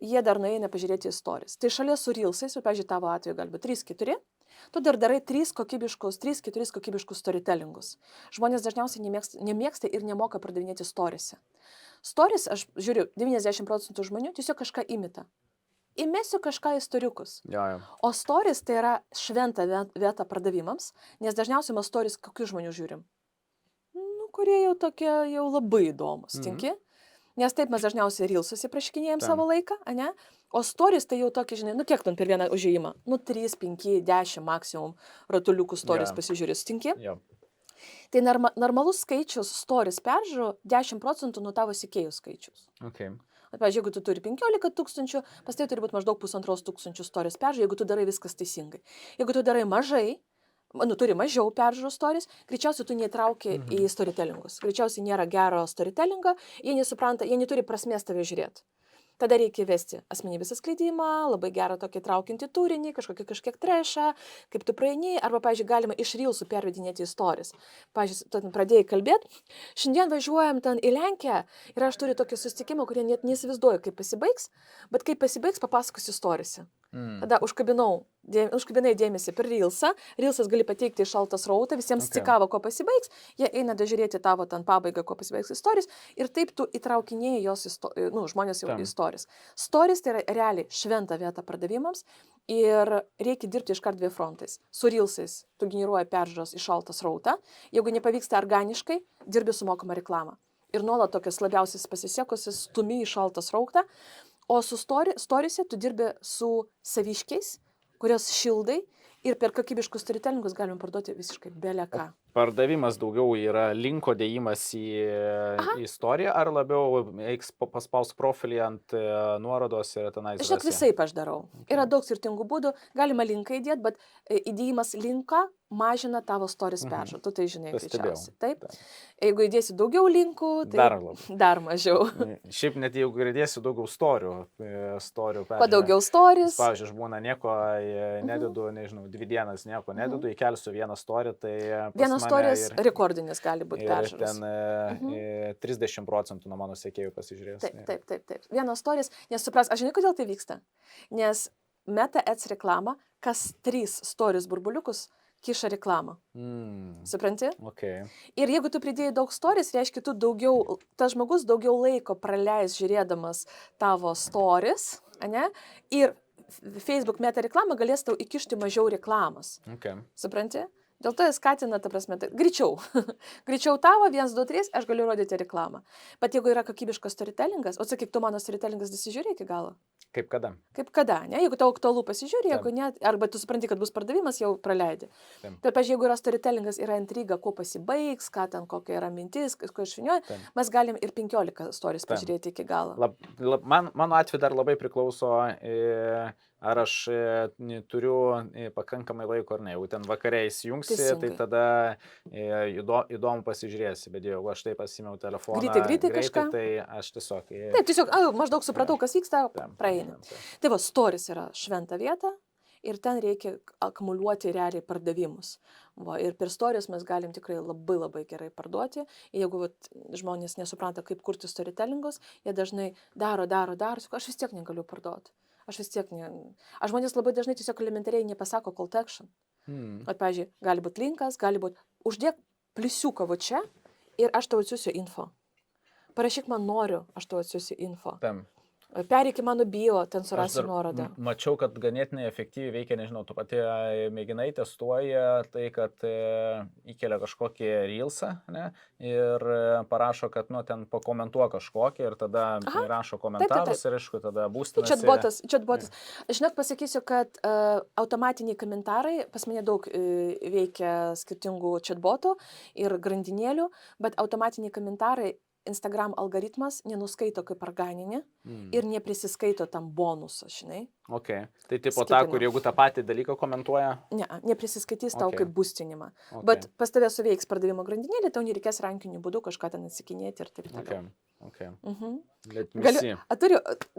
jie dar nueina pažiūrėti į stories. Tai šalia su reelsais, pavyzdžiui, tavo atveju galbūt 3-4, tu dar darai 3-4 kokybiškus storytellingus. Žmonės dažniausiai nemėgsta ir nemoka pardavinėti storiese. Stories, aš žiūriu, 90% žmonių tiesiog kažką imita. Įmesiu kažką į storiukus. O stories tai yra šventa vieta pardavimams, nes dažniausiai mes stories kokių žmonių žiūrim? Kurie jau tokie jau labai įdomus, tinki? Nes taip mes dažniausiai reelsus įpraškinėjom savo laiką, ne? O stories tai jau tokie, žinai, kiek ten per vieną užėjimą? 3, 5, 10 maksimum ratuliukų stories pasižiūrės, tinki? Tai normalus skaičius stories peržiūrų 10% nuo tavo sekėjų skaičius. Pavyzdžiui, jeigu tu turi 15 000, pas tai turi būti maždaug 1500 stories peržiūrų, jeigu tu darai viskas teisingai. Jeigu tu darai mažai, turi mažiau peržiūrų stories, greičiausiai tu neįtrauki į storytellingus. Greičiausiai nėra gero storytellingo, jie nesupranta, jie neturi prasmės tave žiūrėti. Tada reikia vesti asmenybės atskleidimą, labai gerą tokį traukiantį turinį, kažkiek trešą, kaip tu praeini, arba, pavyzdžiui, galima iš reelsų pervedinėti į stories. Pavyzdžiui, tu pradėjai kalbėti, šiandien važiuojam ten į Lenkiją ir aš turiu tokį susitikimą, kurie net neįsivaizduoju, kaip pasibaigs, bet kaip pasibaigs, papasakosiu storiese. Tada užkabinai dėmesį per Reelsą. Reelsas gali pateikti šaltą srautą, visiems tikavo, ko pasibaigs. Jie eina dažiūrėti tavo ten pabaigą, ko pasibaigs istorijos. Ir taip tu įtraukinėjai žmonės jau į istorijos. Stories tai yra realiai šventa vieta pardavimams. Ir reikia dirbti iškart 2 frontais. Su Reelsais tu generuoji peržiūros į šaltą srautą. Jeigu nepavyksta organiškai, dirbi su mokama reklama. Ir nuolat tokias labiausiai pasisekusias stumi į šaltą srautą. O su storiese tu dirbi su saviškiais, kurios šildai ir per kokybiškus storytellingus galim parduoti visiškai beleką. Pardavimas daugiau yra linko dėjimas į istoriją, ar labiau paspaus profilį ant nuorodos ir tenais? Žinok, visaip aš darau. Yra daug skirtingų būdų. Galima linką įdėti, bet įdėjimas linką mažina tavo stories peržiūrų. Tu tai žinai greičiausiai. Taip. Jeigu įdėsi daugiau linkų, tai dar mažiau. Šiaip net jeigu įdėsi daugiau storių peržiūrų. Kuo daugiau stories. Pavyzdžiui, aš būna nieko nededu, nežinau, 2 dienas nieko nededu, įkelsiu vieną story, tai... Vienas stories rekordinis gali būti peržiūros. Ten 30% nuo mano sekėjų pasižiūrės. Taip. Vienas stories, nes supras, aš žinai, kodėl tai vyksta. Nes Meta Ads reklama, kas 3 stories burbuliukus kiša reklamą. Supranti? Okay. Ir jeigu tu pridėjai daug stories, reiškia, tas žmogus daugiau laiko praleis žiūrėdamas tavo stories, ane? Ir Facebook Meta reklama galės tau įkišti mažiau reklamos. Okay. Supranti? Dėl to jis skatina, ta prasme, greičiau. Greičiau tavo, 1, 2, 3, aš galiu rodyti reklamą. Bet jeigu yra kokybiškas storytellingas, o sakyk, tu mano storytellingas pasižiūrė iki galo. Kaip kada? Kaip kada, ne? Jeigu tau aktualu pasižiūrė, jeigu ne, arba tu supranti, kad bus pardavimas, jau praleidi. Bet, pavyzdžiui, jeigu yra storytellingas, yra intriga, kuo pasibaigs, ką ten, kokia yra mintis, ko išvinioja, mes galim ir 15 stories pažiūrėti iki galo. Mano atveju dar labai priklauso, ar aš turiu pakankamai laiko ar ne. Jeigu ten vakare įsijungsi, tai tada įdomu pasižiūrėsi. Bet jeigu aš taip pasimiau telefoną, greitai kažką, tai aš tiesiog... Taip, tiesiog, maždaug supratau, kas vyksta, praeini. Tai va, stories yra šventa vieta ir ten reikia akumuliuoti realiai pardavimus. Va, ir per stories mes galim tikrai labai labai gerai parduoti. Ir jeigu žmonės nesupranta, kaip kurti storytellingus, jie dažnai daro, aš vis tiek negaliu parduoti. Aš žmonės labai dažnai tiesiog elementariai nepasako call to action. Pavyzdžiui, gali būti linkas, gali būti uždėk pliusiuką va čia ir aš tau atsiųsiu info. Parašyk man noriu, aš tau atsiųsiu info. Pereik į mano bio, ten surasi nuorodą. Mačiau, kad ganėtinai efektyviai veikia, nežinau, tu pati mėginai, testuoja tai, kad įkelia kažkokį reelsą, ne, ir parašo, kad, ten pakomentuok kažkokį ir tada rašo komentarus. Taip. Ir aišku, tada būstinasi. Chatbotas. Žinok, pasakysiu, kad automatiniai komentarai, pas mane daug veikia skirtingų chatbotų ir grandinėlių, bet automatiniai komentarai Instagram algoritmas nenuskaito kaip organinį ir neprisiskaito tam bonusą, žinai. Okay. Tai tipo ta, kur jeigu tą patį dalyką komentuoja? Neprisiskaitys tau kaip būstinimą. Bet pas tave suveiks pardavimo grandinėlį, tau nereikės rankiniu būdu kažką ten atsikinėti ir taip toliau.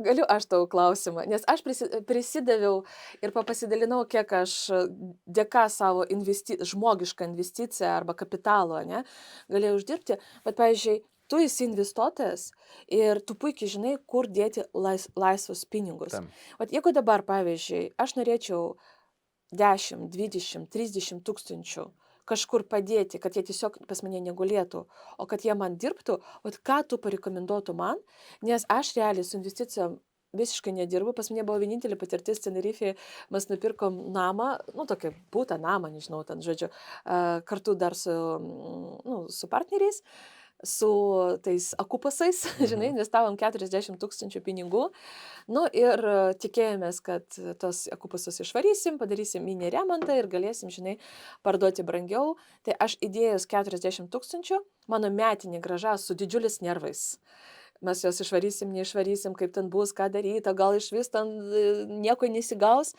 Galiu aš tau klausimą, nes aš prisidaviau ir pasidalinau, kiek aš dėka savo žmogišką investiciją arba kapitalo, ne, galėjau uždirbti, bet, pavyzdžiui, tu esi investuotojas ir tu puikiai žinai, kur dėti laisvus pinigus. Jeigu dabar, pavyzdžiui, aš norėčiau 10, 20, 30 tūkstančių kažkur padėti, kad jie tiesiog pas mane negulėtų, o kad jie man dirbtų, ką tu parekomenduotų man, nes aš realiai su investicijom visiškai nedirbu, pas mane buvo vienintelė patirtis Tenerifėje, mes nupirkom namą, tokį būtą namą, nežinau, ten, žodžiu, kartu dar su partneriais, su tais akupasais, žinai, investavom 40 tūkstančių pinigų, ir tikėjomės, kad tos akupasus išvarysim, padarysim mini remontą ir galėsim, žinai, parduoti brangiau. Tai aš įdėjus 40 tūkstančių, mano metinė grąža su didžiulis nervais. Mes juos išvarysim, neišvarysim, kaip ten bus, ką daryti, gal iš vis ten nieko nesigaus.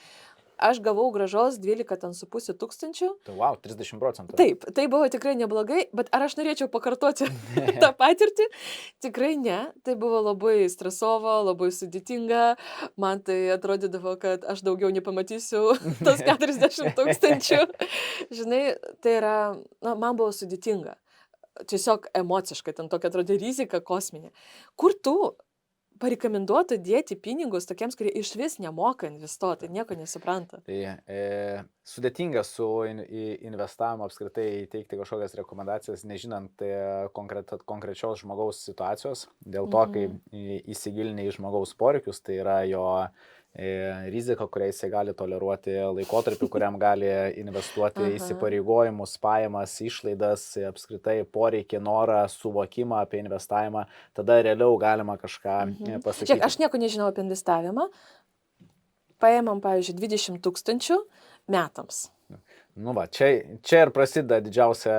Aš gavau grąžos 12,5 tūkstančių. Tai wow, 30%. Taip, tai buvo tikrai neblogai, bet ar aš norėčiau pakartoti tą patirtį? Tikrai ne. Tai buvo labai stresovo, labai sudėtinga. Man tai atrodydavo, kad aš daugiau nepamatysiu tos 40 tūkstančių. Žinai, tai yra, man buvo sudėtinga. Tiesiog emociškai, ten tokia atrodė rizika kosminė. Kur tu parekomenduotų dėti pinigus tokiems, kurie iš vis nemoka investuoti, nieko nesupranta? Tai sudėtinga su investavimu apskritai teikti kažkokias rekomendacijas, nežinant konkrečios žmogaus situacijos, dėl to, kai įsigilini į žmogaus poreikius, tai yra jo rizika, kurią jisai gali toleruoti, laikotarpį, kuriam gali investuoti, įsipareigojimus, pajamas, išlaidas, apskritai poreikį, norą, suvokimą apie investavimą, tada realiau galima kažką pasakyti. Žiūrėk, aš nieko nežinau apie investavimą. Paėmam, pavyzdžiui, 20 000 metams. Nu va, čia ir prasideda didžiausia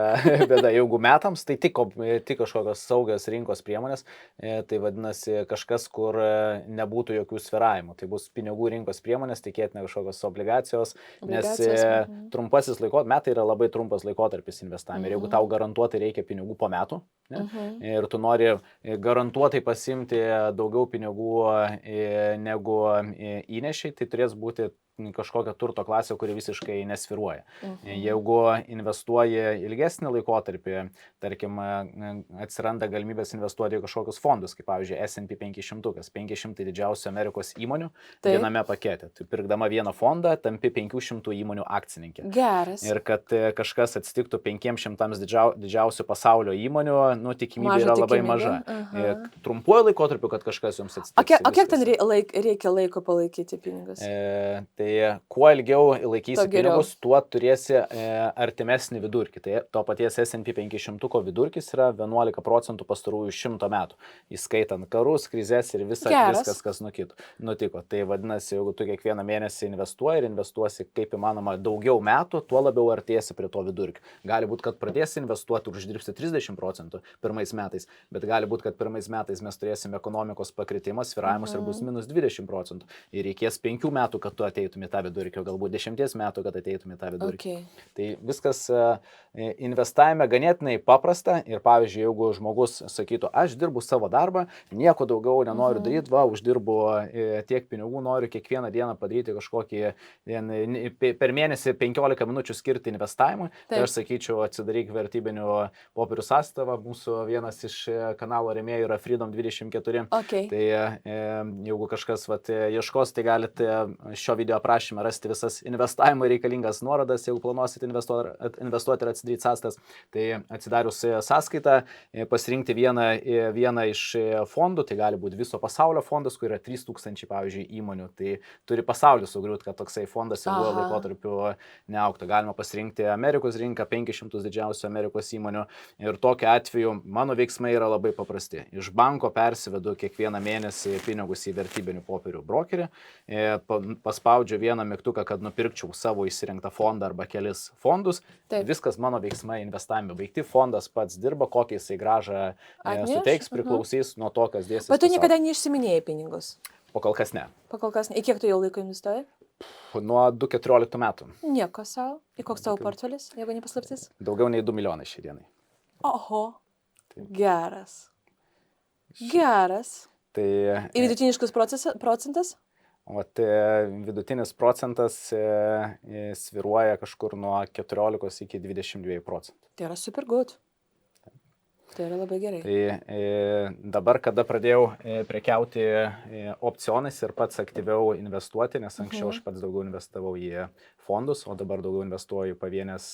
bėda. Jeigu metams, tai tik kažkokios saugios rinkos priemonės, tai vadinasi kažkas, kur nebūtų jokių svyravimų. Tai bus pinigų rinkos priemonės, tikėtina kažkokios obligacijos, nes trumpasis metai yra labai trumpas laikotarpis investavime. Ir jeigu tau garantuotai reikia pinigų po metų, ir tu nori garantuotai pasimti daugiau pinigų negu įnešiai, tai turės būti kažkokią turto klasę, kuri visiškai nesviruoja. Jeigu investuoji ilgesnį laikotarpį, tarkim, atsiranda galimybės investuoti į kažkokius fondus, kaip pavyzdžiui S&P 500, 500 didžiausių Amerikos įmonių viename pakete. Tu pirkdama vieną fondą, tampi 500 įmonių akcininkė. Geras. Ir kad kažkas atsitiktų 500 didžiausių pasaulio įmonių, tikimybė yra labai maža. Trumpuoju laikotarpiu, kad kažkas jums atsitiks. O kiek ten reikia laiko palaikyti pinigus? Tai kuo ilgiau laikysi pinigus, tuo turėsi artimesnį vidurkį. Tai to paties S&P 500 vidurkis yra 11% pastarųjų 100 metų, įskaitant karus, krizės ir viskas, kas nutiko. Tai vadinasi, jeigu tu kiekvieną mėnesį investuoji ir investuosi kaip įmanoma daugiau metų, tuo labiau artėsi prie to vidurkio. Gali būti, kad pradėsi investuoti ir uždirbsi 30% pirmais metais, bet gali būti, kad pirmais metais mes turėsime ekonomikos pakritimą, svyravimus ir bus minus 20%. Ir reikės 5 metų, kad tu ateitum į tą vidurkį, galbūt 10 metų, kad ateitum į tą vidurkį. Tai viskas investavime ganėtinai paprasta ir pavyzdžiui, jeigu žmogus sakytų, aš dirbu savo darbą, nieko daugiau nenoriu daryti, uždirbu tiek pinigų, noriu kiekvieną dieną padaryti kažkokį per mėnesį 15 minučių skirti investavimui, tai aš sakyčiau, atsidaryk vertybinių popierių sąstavą, mūsų vienas iš kanalo rėmėjų yra Freedom24. Tai jeigu kažkas ieškos, tai galite šio video aprašymą rasti visas investavimo reikalingas nuorodas, jeigu planuosit investuoti ir atsidaryti sąskaitas. Tai atsidarius sąskaitą, pasirinkti vieną iš fondų, tai gali būti viso pasaulio fondas, kur yra 3000, pavyzdžiui, įmonių. Tai turi pasaulį sugriūti, kad toksai fondas ilguoju laikotarpiu neaugtų. Galima pasirinkti Amerikos rinką, 500 didžiausių Amerikos įmonių. Ir tokiu atveju mano veiksmai yra labai paprasti. Iš banko persivedu kiekvieną mėnesį pinigus į vertybinių popierių brokerį, paspaudžiu vieną mygtuką, kad nupirkčiau savo įsirinktą fondą arba kelis fondus. Viskas mano veiksmai investavime baigti. Fondas pats dirba, kokią jisai grąžą suteiks, priklausys nuo to, kas dėsis. Bet tu niekada neišsiminėjai pinigus? Pakol kas ne. Į kiek tu jau laiko investuoji? Nuo 2014 metų. Nieko savo. Į koks tavo portfelis, jeigu nepaslaptis? Daugiau nei 2 milijonai šiai dienai. Oho. Geras. Tai į vidutiniškus procentas? Vidutinis procentas svyruoja kažkur nuo 14 iki 22%. Tai yra super good. Tai yra labai gerai. Tai dabar, kada pradėjau prekiauti opcionais ir pats aktyviau investuoti, nes anksčiau aš pats daugiau investavau į fondus, o dabar daugiau investuoju į pavienės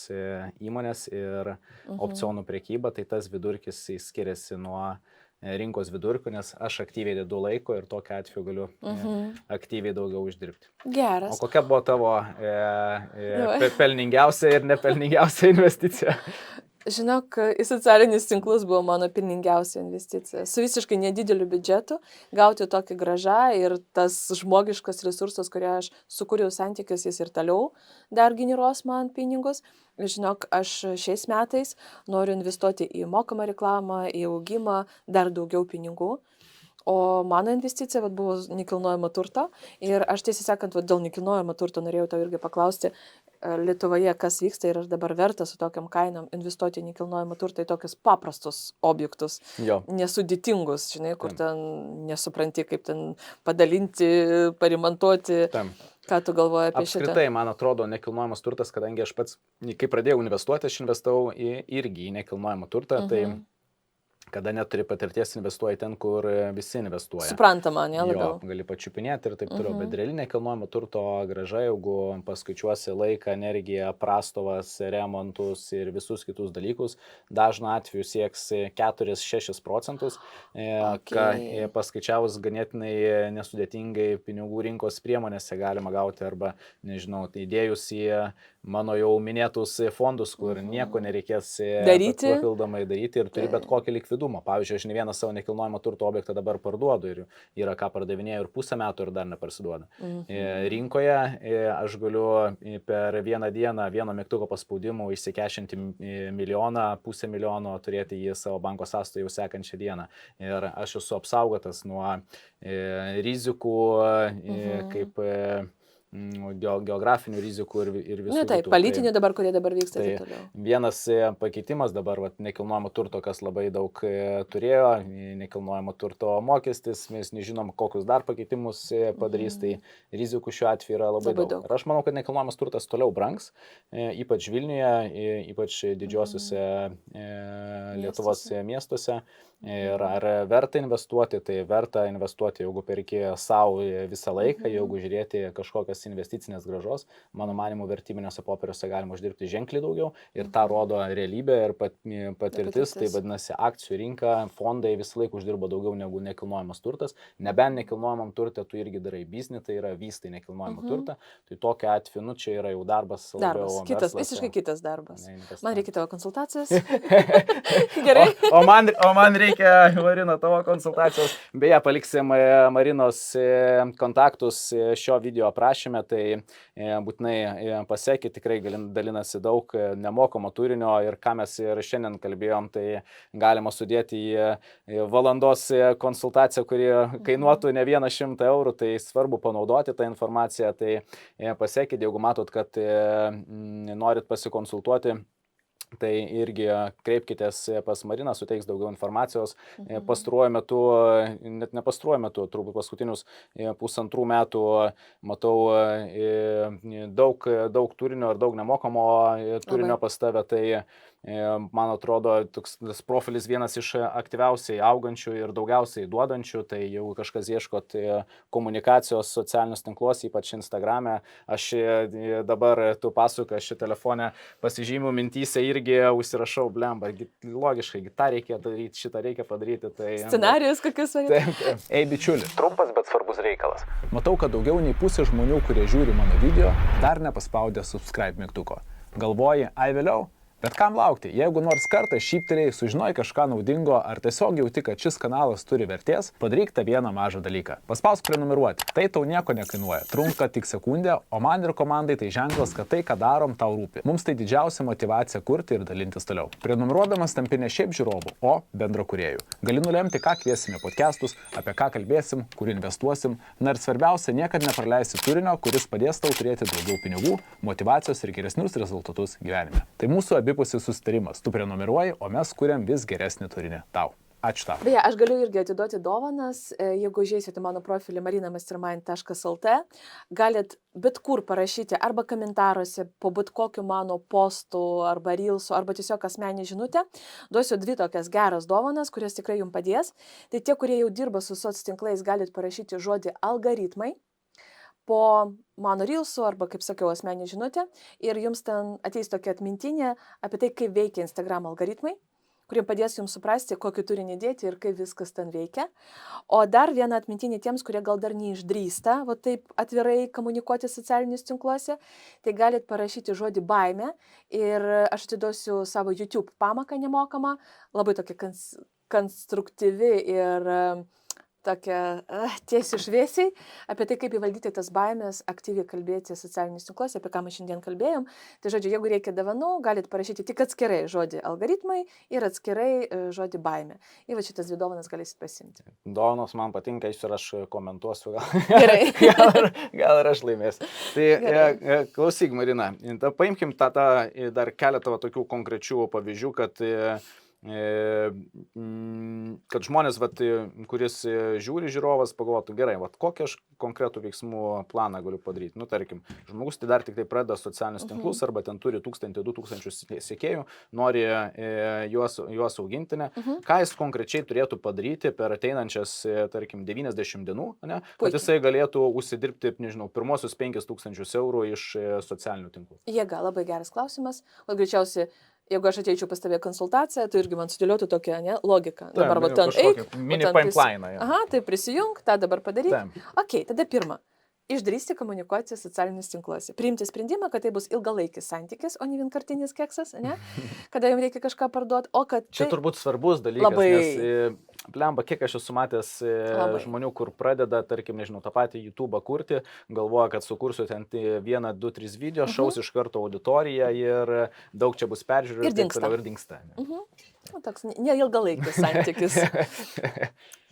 įmonės ir opcionų prekybą, tai tas vidurkis skiriasi nuo rinkos vidurkių, nes aš aktyviai dedu laiko ir tokiu atveju galiu aktyviai daugiau uždirbti. Geras. O kokia buvo tavo pelningiausia ir nepelningiausia investicija? Žinok, į socialinius tinklus buvo mano pelningiausia investicija. Su visiškai nedideliu biudžetu gauti tokį grąžą ir tas žmogiškas resursas, kurį aš sukūriau santykius, jis ir toliau dar generuos man pinigus. Žinok, aš šiais metais noriu investuoti į mokamą reklamą, į augimą, dar daugiau pinigų. O mano investicija buvo nekilnojamo turto ir aš tiesą sakant, dėl nekilnojamo turto norėjau tau irgi paklausti, Lietuvoje kas vyksta ir ar dabar verta su tokiam kainom investuoti į nekilnojamo turtą į tokius paprastus objektus, nesudėtingus, žinai, kur ten nesupranti, kaip ten padalinti, parimontuoti. Ką tu galvoji apie šitą? Apskritai, man atrodo, nekilnojamas turtas, kadangi aš pats, kai pradėjau investuoti, aš investavau irgi į nekilnojamą turtą, tai kada neturi patirties investuoji ten, kur visi investuoja. Suprantama, ne labiau. Jo, gali pačiupinėti ir taip toliau, bet realiai nekilnojamo turto grąža, jeigu paskaičiuosi laiką, energiją, prastovas, remontus ir visus kitus dalykus, dažnu atveju sieks 4-6%, ką paskaičiavus ganėtinai nesudėtingai pinigų rinkos priemonėse galima gauti arba, nežinau, įdėjus į mano jau minėtus fondus, kur nieko nereikės papildomai daryti ir turi bet kokį likvidumą. Pavyzdžiui, aš ne vieną savo nekilnojamo turto objektą dabar parduodu ir yra ką pardavinėjau ir pusę metų ir dar neparsiduoda. Rinkoje aš galiu per vieną dieną vieno mygtuko paspaudimu išsikešinti milijoną, pusę milijono, turėti jį savo banko sąskaitoje jau sekančią dieną. Ir aš esu apsaugotas nuo rizikų, kaip geografinių rizikų ir visų. Na taip, politinių dabar, kurie dabar vyksta. Tai vienas pakeitimas dabar, nekilnojamo turto, kas labai daug turėjo, nekilnojamo turto mokestis, mes nežinom, kokius dar pakeitimus padarys, tai rizikų šiuo atveju yra labai daug. Ir aš manau, kad nekilnojamas turtas toliau brangs, ypač Vilniuje, ypač didžiosiuose Lietuvos miestuose. Ir ar verta investuoti, tai verta investuoti, jeigu perki savo visą laiką, jeigu žiūrėti kažkokias investicinės grąžos, mano manimu, vertybiniuose popieriuose galima uždirbti ženkliai daugiau ir tą rodo realybė ir patirtis, tai vadinasi akcijų rinka, fondai visą laiką uždirba daugiau negu nekilnojamas turtas, nebent nekilnojamam turtą tu irgi darai biznį, tai yra vystai nekilnojamą turtą, tai tokia atveju, čia yra jau darbas labiau. Kitas, visiškai kitas darbas. Man reikia tavo konsultacijos. Gerai. O man reikia, Marina, tavo konsultacijos. Beje, paliksim Marinos kontaktus šio video aprašyme, tai būtinai pasekit, tikrai dalinasi daug nemokamo turinio ir ką mes ir šiandien kalbėjom, tai galima sudėti į valandos konsultaciją, kuri kainuotų ne 100 eurų, tai svarbu panaudoti tą informaciją, tai pasekit, jeigu matot, kad norit pasikonsultuoti, tai irgi kreipkitės pas Mariną, suteiks daugiau informacijos. Pastaruoju metu, net ne pastaruoju metu, turbūt paskutinius 1,5 metų matau daug turinio ir daug nemokamo turinio pas tave, tai man atrodo, tas profilis vienas iš aktyviausiai augančių ir daugiausiai duodančių, tai jeigu kažkas ieškot komunikacijos socialinius tinkluos, ypač Instagrame, aš dabar tu pasakoji, aš telefone pasižymiu mintyse irgi užsirašau, blemba, logiškai, tą reikia daryti, šitą reikia padaryti. Tai, scenarijus kokius varėti. Ei, bičiuli, trumpas, bet svarbus reikalas. Matau, kad daugiau nei pusė žmonių, kurie žiūri mano video, dar nepaspaudė subscribe mygtuko. Galvoji, ai vėliau? Bet kam laukti? Jeigu nors kartą šyptelėjai, sužinojai kažką naudingo ar tiesiog jauti, kad šis kanalas turi vertės, padaryk tą vieną mažą dalyką. Paspausk prenumeruoti. Tai tau nieko nekainuoja. Trunka tik sekundę, o man ir komandai tai ženklas, kad tai, ką darom, tau rūpi. Mums tai didžiausia motyvacija kurti ir dalintis toliau. Prenumeruodamas tampi ne šiaip žiūrovų, o bendrakūrėjų. Gali nulemti, ką kviesime podcastus, apie ką kalbėsim, kur investuosim. Na ir svarbiausia, niekad nepraleisi turinio, kuris padės tau turėti daugiau pinigų, motyvacijos ir geresnius rezultatus gyvenime. Tai mūsų abipusis susitarimas. Tu prenumeruoji, o mes kuriam vis geresnį turinį tau. Ačiū tau. Beje, aš galiu irgi atiduoti dovanas, jeigu užeisite mano profilį marinamastermind.lt, galit bet kur parašyti arba komentaruose po bet kokiu mano postu arba reelsu, arba tiesiog asmenį žinutę. Duosiu 2 tokias geras dovanas, kurios tikrai jums padės. Tai tie, kurie jau dirba su soc tinklais, galit parašyti žodį algoritmai po mano reelsų arba, kaip sakiau, asmenį žinutę ir jums ten ateis tokia atmintinė apie tai, kaip veikia Instagram algoritmai, kurie padės jums suprasti, kokį turinį dėti ir kaip viskas ten veikia. O dar viena atmintinė tiems, kurie gal dar neišdrįsta, va taip atvirai komunikuoti socialinius tinkluose, tai galit parašyti žodį baimė ir aš atiduosiu savo YouTube pamoką nemokamą, labai tokia konstruktyvi ir tokia tiesiai šviesiai, apie tai, kaip įvaldyti tas baimės, aktyviai kalbėti socialinius tinkluose, apie ką mes šiandien kalbėjom. Tai žodžiu, jeigu reikia dovanų, galit parašyti tik atskirai žodį algoritmai ir atskirai žodį baimė. Ir va šitas 2 dovanas galėsit pasimti. Dovanos man patinka, ir aš komentuosiu, Gerai. gal ir aš laimėsiu. Tai klausyk, Marina, paimkim dar keletą tokių konkrečių pavyzdžių, kad kad žmonės, vat, kuris žiūri žiūrovas, pagalvotų, gerai, vat, kokią aš konkretų veiksmų planą galiu padaryti. Nu, tarkim, žmogus tai dar tik tai pradeda socialinius tinklus arba ten turi 1000-2000 sekėjų, nori juos auginti, ne? Ką jis konkrečiai turėtų padaryti per ateinančias, tarkim, 90 dienų, ne? Kad jisai galėtų užsidirbti, nežinau, pirmosius 5000 eurų iš socialinių tinklų. Jėga, labai geras klausimas. O greičiausiai, jeigu aš ateičiau pas tavę konsultaciją, tai irgi man sudėliotų tokią logiką. Dabar va ten eik. Mini pipeline. Aha, tai prisijung, tą dabar padaryk. Ok, tada pirma. Išdrįsti komunikuoti socialinius tinkluose. Priimti sprendimą, kad tai bus ilgalaikis santykis, o ne vienkartinis keksas, ne? Kada jums reikia kažką parduoti, o kad... Čia turbūt svarbus dalykas, labai... nes, blemba, kiek aš esu matęs žmonių, kur pradeda, tarkim, nežinau, tą patį YouTube'ą kurti, galvoja, kad sukursiu ten 1, 2, 3 video, šaus iš karto auditoriją ir daug čia bus peržiūrų ir dingsta. Toks neilgalaikis santykis.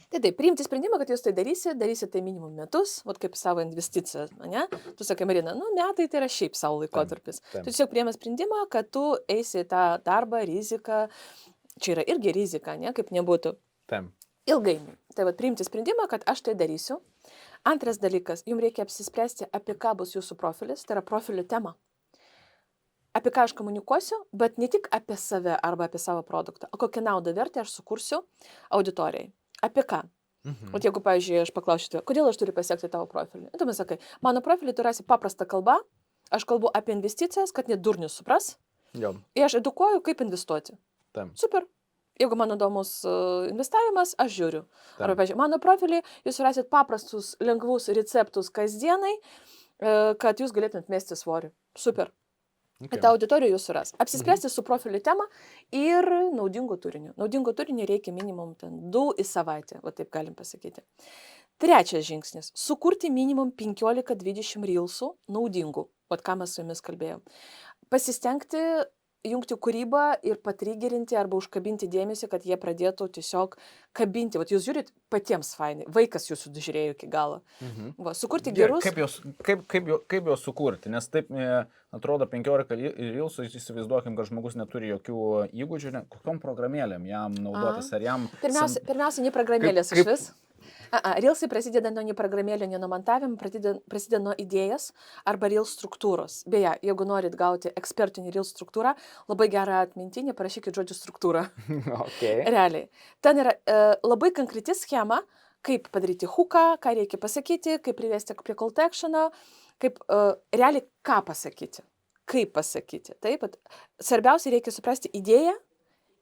Tai taip, priimti sprendimą, kad jūs tai darysi tai minimum metus, vat kaip savo investiciją, ne? Tu sakai, Marina, metai tai yra šiaip savo laikotarpis. Tu tiesiog priėmė sprendimą, kad tu eisi į tą darbą, riziką, čia yra irgi rizika, ne, kaip nebūtų. Ilgainiui. Tai vat priimti sprendimą, kad aš tai darysiu. Antras dalykas, jums reikia apsispręsti, apie ką bus jūsų profilis, tai yra profilio tema. Apie ką aš komunikuosiu, bet ne tik apie save arba apie savo produktą, o kokią naudą vertę aš sukursiu auditorijai. Apie ką? O jeigu, pavyzdžiui, aš paklausiu, kodėl aš turiu pasiekti tavo profilį? Tu man sakai, mano profilį tu rasi paprastą kalbą, aš kalbu apie investicijas, kad net durnius supras. Ir aš edukuoju, kaip investuoti. Super. Jeigu man įdomus investavimas, aš žiūriu. Arba, pavyzdžiui, mano profilį jūs rasit paprastus, lengvus receptus kasdienai, kad jūs galėtumėt mesti svorį. Super. Ta auditorija jūs suras. Apsispręsti su profiliu temą ir naudingų turinių. Naudingų turinių reikia minimum 2 į savaitę, va taip galim pasakyti. Trečias žingsnis. Sukurti minimum 15-20 reelsų naudingų. Vat ką mes su jumis kalbėjom. Pasistengti jungti kūrybą ir patrigerinti arba užkabinti dėmesį, kad jie pradėtų tiesiog kabinti. Vat jūs žiūrit patiems fainai. Vaikas jūsų žiūrėjo iki galo. Va, sukurti gerus. Kaip juos sukurti? Nes taip atrodo 15 reelsų, įsivaizduokim, kad žmogus neturi jokių įgūdžių. Kokiom programėlėm jam naudotis? Ar jam... Pirmiausia, ne programėlės iš vis. Reelsai prasideda nuo programėlio, ne nuo montavimo, prasideda nuo idėjas arba reels struktūros. Beje, jeigu norit gauti ekspertinį reels struktūrą, labai gerą atmintinį, parašykit žodžių struktūrą. Realiai. Ten yra labai konkreti schema, kaip padaryti hooką, ką reikia pasakyti, kaip privesti prie call to action'o, kaip realiai ką pasakyti. Kaip pasakyti. Taip, svarbiausia reikia suprasti idėją.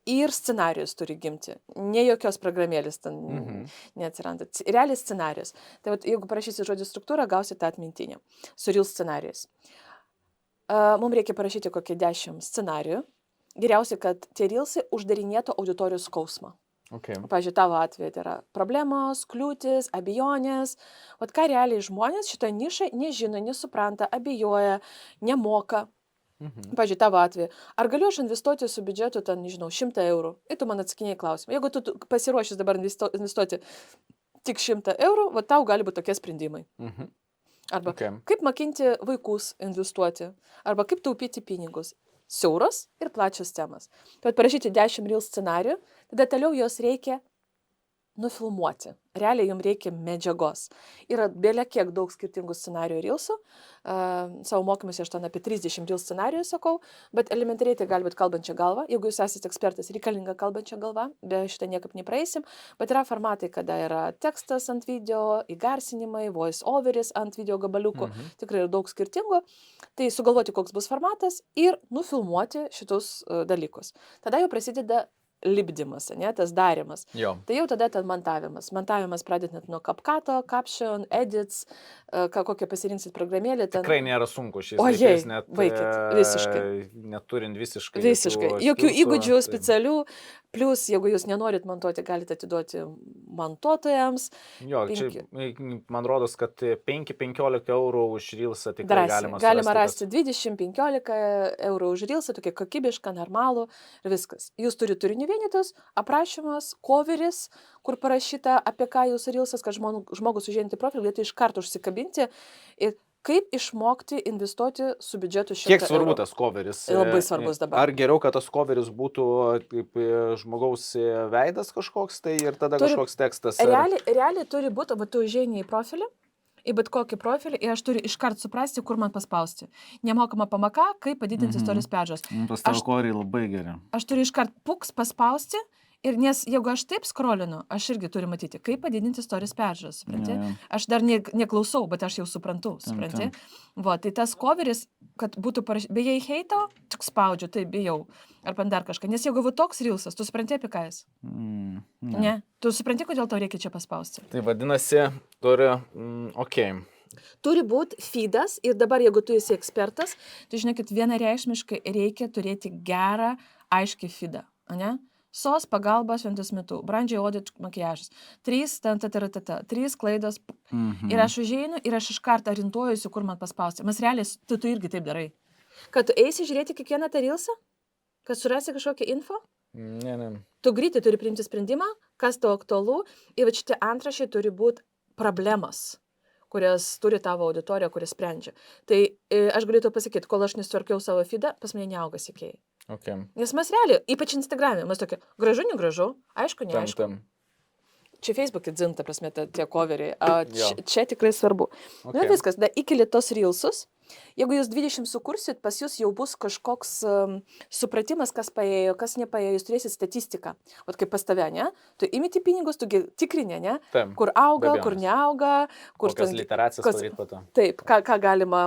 Ir scenarijus turi gimti. Ne jokios programėlės ten neatsiranda. Realiai scenarijus. Tai vat, jeigu parašysi žodžių struktūrą, gausi tą atmintinį. Su reels scenarijus. Mums reikia parašyti kokį 10 scenarijų. Geriausia, kad tie reelsai uždarinėtų auditorijos skausmą. Pavyzdžiui, tavo atveju tai yra problemos, kliūtis, abejonės. Vat ką realiai žmonės šitą nišą nežino, nesupranta, abejoja, nemoka. Pavyzdžiui, tavo atveju. Ar galiu aš investuoti su biudžetu, ten, nežinau, 100 eurų? Ir tu man atsakinėjai klausimą. Jeigu tu pasiruošęs dabar investuoti tik 100 eurų, va tau gali būti tokie sprendimai. Arba kaip mokinti vaikus investuoti. Arba kaip taupyti pinigus. Siauros ir plačios temas. Tai parašyti 10 reel scenarijų, tada toliau jos reikia nufilmuoti. Realiai jums reikia medžiagos. Yra bėlė kiek daug skirtingų scenarijų reelsų. Savo mokymuose aš ten apie 30 reel scenarijų sakau, bet elementariai tai gali būti kalbančia galva. Jeigu jūs esate ekspertas, reikalinga kalbančia galva, be šitą niekaip nepraeisim, bet yra formatai, kada yra tekstas ant video, įgarsinimai, voice overis ant video gabaliukų, tikrai yra daug skirtingų. Tai sugalvoti, koks bus formatas ir nufilmuoti šitus dalykus. Tada jau prasideda lipdymas, ne, tas darimas. Tai jau tada ten montavimas. Montavimas pradedant nuo CapCut'o, Caption, Edits, kokią pasirinksit programėlę. Tikrai nėra sunku šiais laikais, net visiškai. Neturint visiškai. Jokių įgūdžių specialių. Plus, jeigu jūs nenorit montuoti, galite atiduoti montuotojams. Čia, man rodos, kad 5-15 eurų už reelsą tikrai galima rasti 20-15 eurų už reelsą, tokia kokybiška, normalų ir viskas. Jūs turite turinį vienetus, aprašymas, coveris, kur parašyta, apie ką jūsų reelsas, kad žmogus užėjantį profilį galėtų iš karto užsikabinti ir kaip išmokti investuoti su biudžetu 100 Kiek svarbu eurų. tas coveris? Labai svarbus dabar. Ar geriau, kad tas coveris būtų kaip žmogaus veidas kažkoks, tai ir tada kažkoks tekstas? Realiai turi būti, va tu užeini į profilį, į bet kokį profilį, ir aš turiu iškart suprasti, kur man paspausti. Nemokama pamoka, kaip padidinti istorijos peržiūros. Pas tavo koveriai labai geri. Aš turiu iškart puks paspausti, ir nes jeigu aš taip skrolinu, aš irgi turiu matyti, kaip padidinti istorijos peržiūros, supranti? Jo. Aš dar neklausau, bet aš jau suprantu, supranti? Va, tai tas coveris, kad būtų parašyta, beje, į heito, tik spaudžiu, tai bijau, ar pan dar kažką, nes jeigu va toks rilsas, tu supranti apie ką jis? Ne. Tu supranti, kodėl tau reikia čia paspausti? Tai vadinasi, turi, Turi būti feedas ir dabar, jeigu tu esi ekspertas, tai žinai, kad vienareikšmiškai reikia turėti gerą, aiškį feedą, ne? SOS pagalba šventus metu, brandžiai odė makiažas, 3 klaidos. Ir aš užeinu ir aš iš karto orientuojuosi, kur man paspausti. Mes realiai, tu irgi taip darai. Kad tu eisi žiūrėti kiekvieną tą rilsą? Kad surasi kažkokią info? Ne. Tu greitai turi priimti sprendimą, kas tau aktualu, ir va šitie antrašiai turi būti problemos, kurias turi tavo auditorija, kuris sprendžia. Tai aš galėtų pasakyti, kol aš nesutvarkiau savo feedą, pas mane neauga sekėjai. Okay. Nes mes realiai, ypač Instagram'e, mes tokie, gražu, negražu, aišku, neaišku. Čia Facebook'e dzinta, prasme, tie coveriai. Čia tikrai svarbu. Okay. Na viskas, da įkeli tos reelsus. Jeigu jūs 20 sukursit, pas jūs jau bus kažkoks supratimas, kas paėjo, kas nepaėjo, jūs turėsit statistiką. O kaip pas tave, ne? Tu imiti pinigus, tu tikrini, ne? Taip, kur auga, kur neauga. Kokias literacijas padaryti po to. Taip, ką galima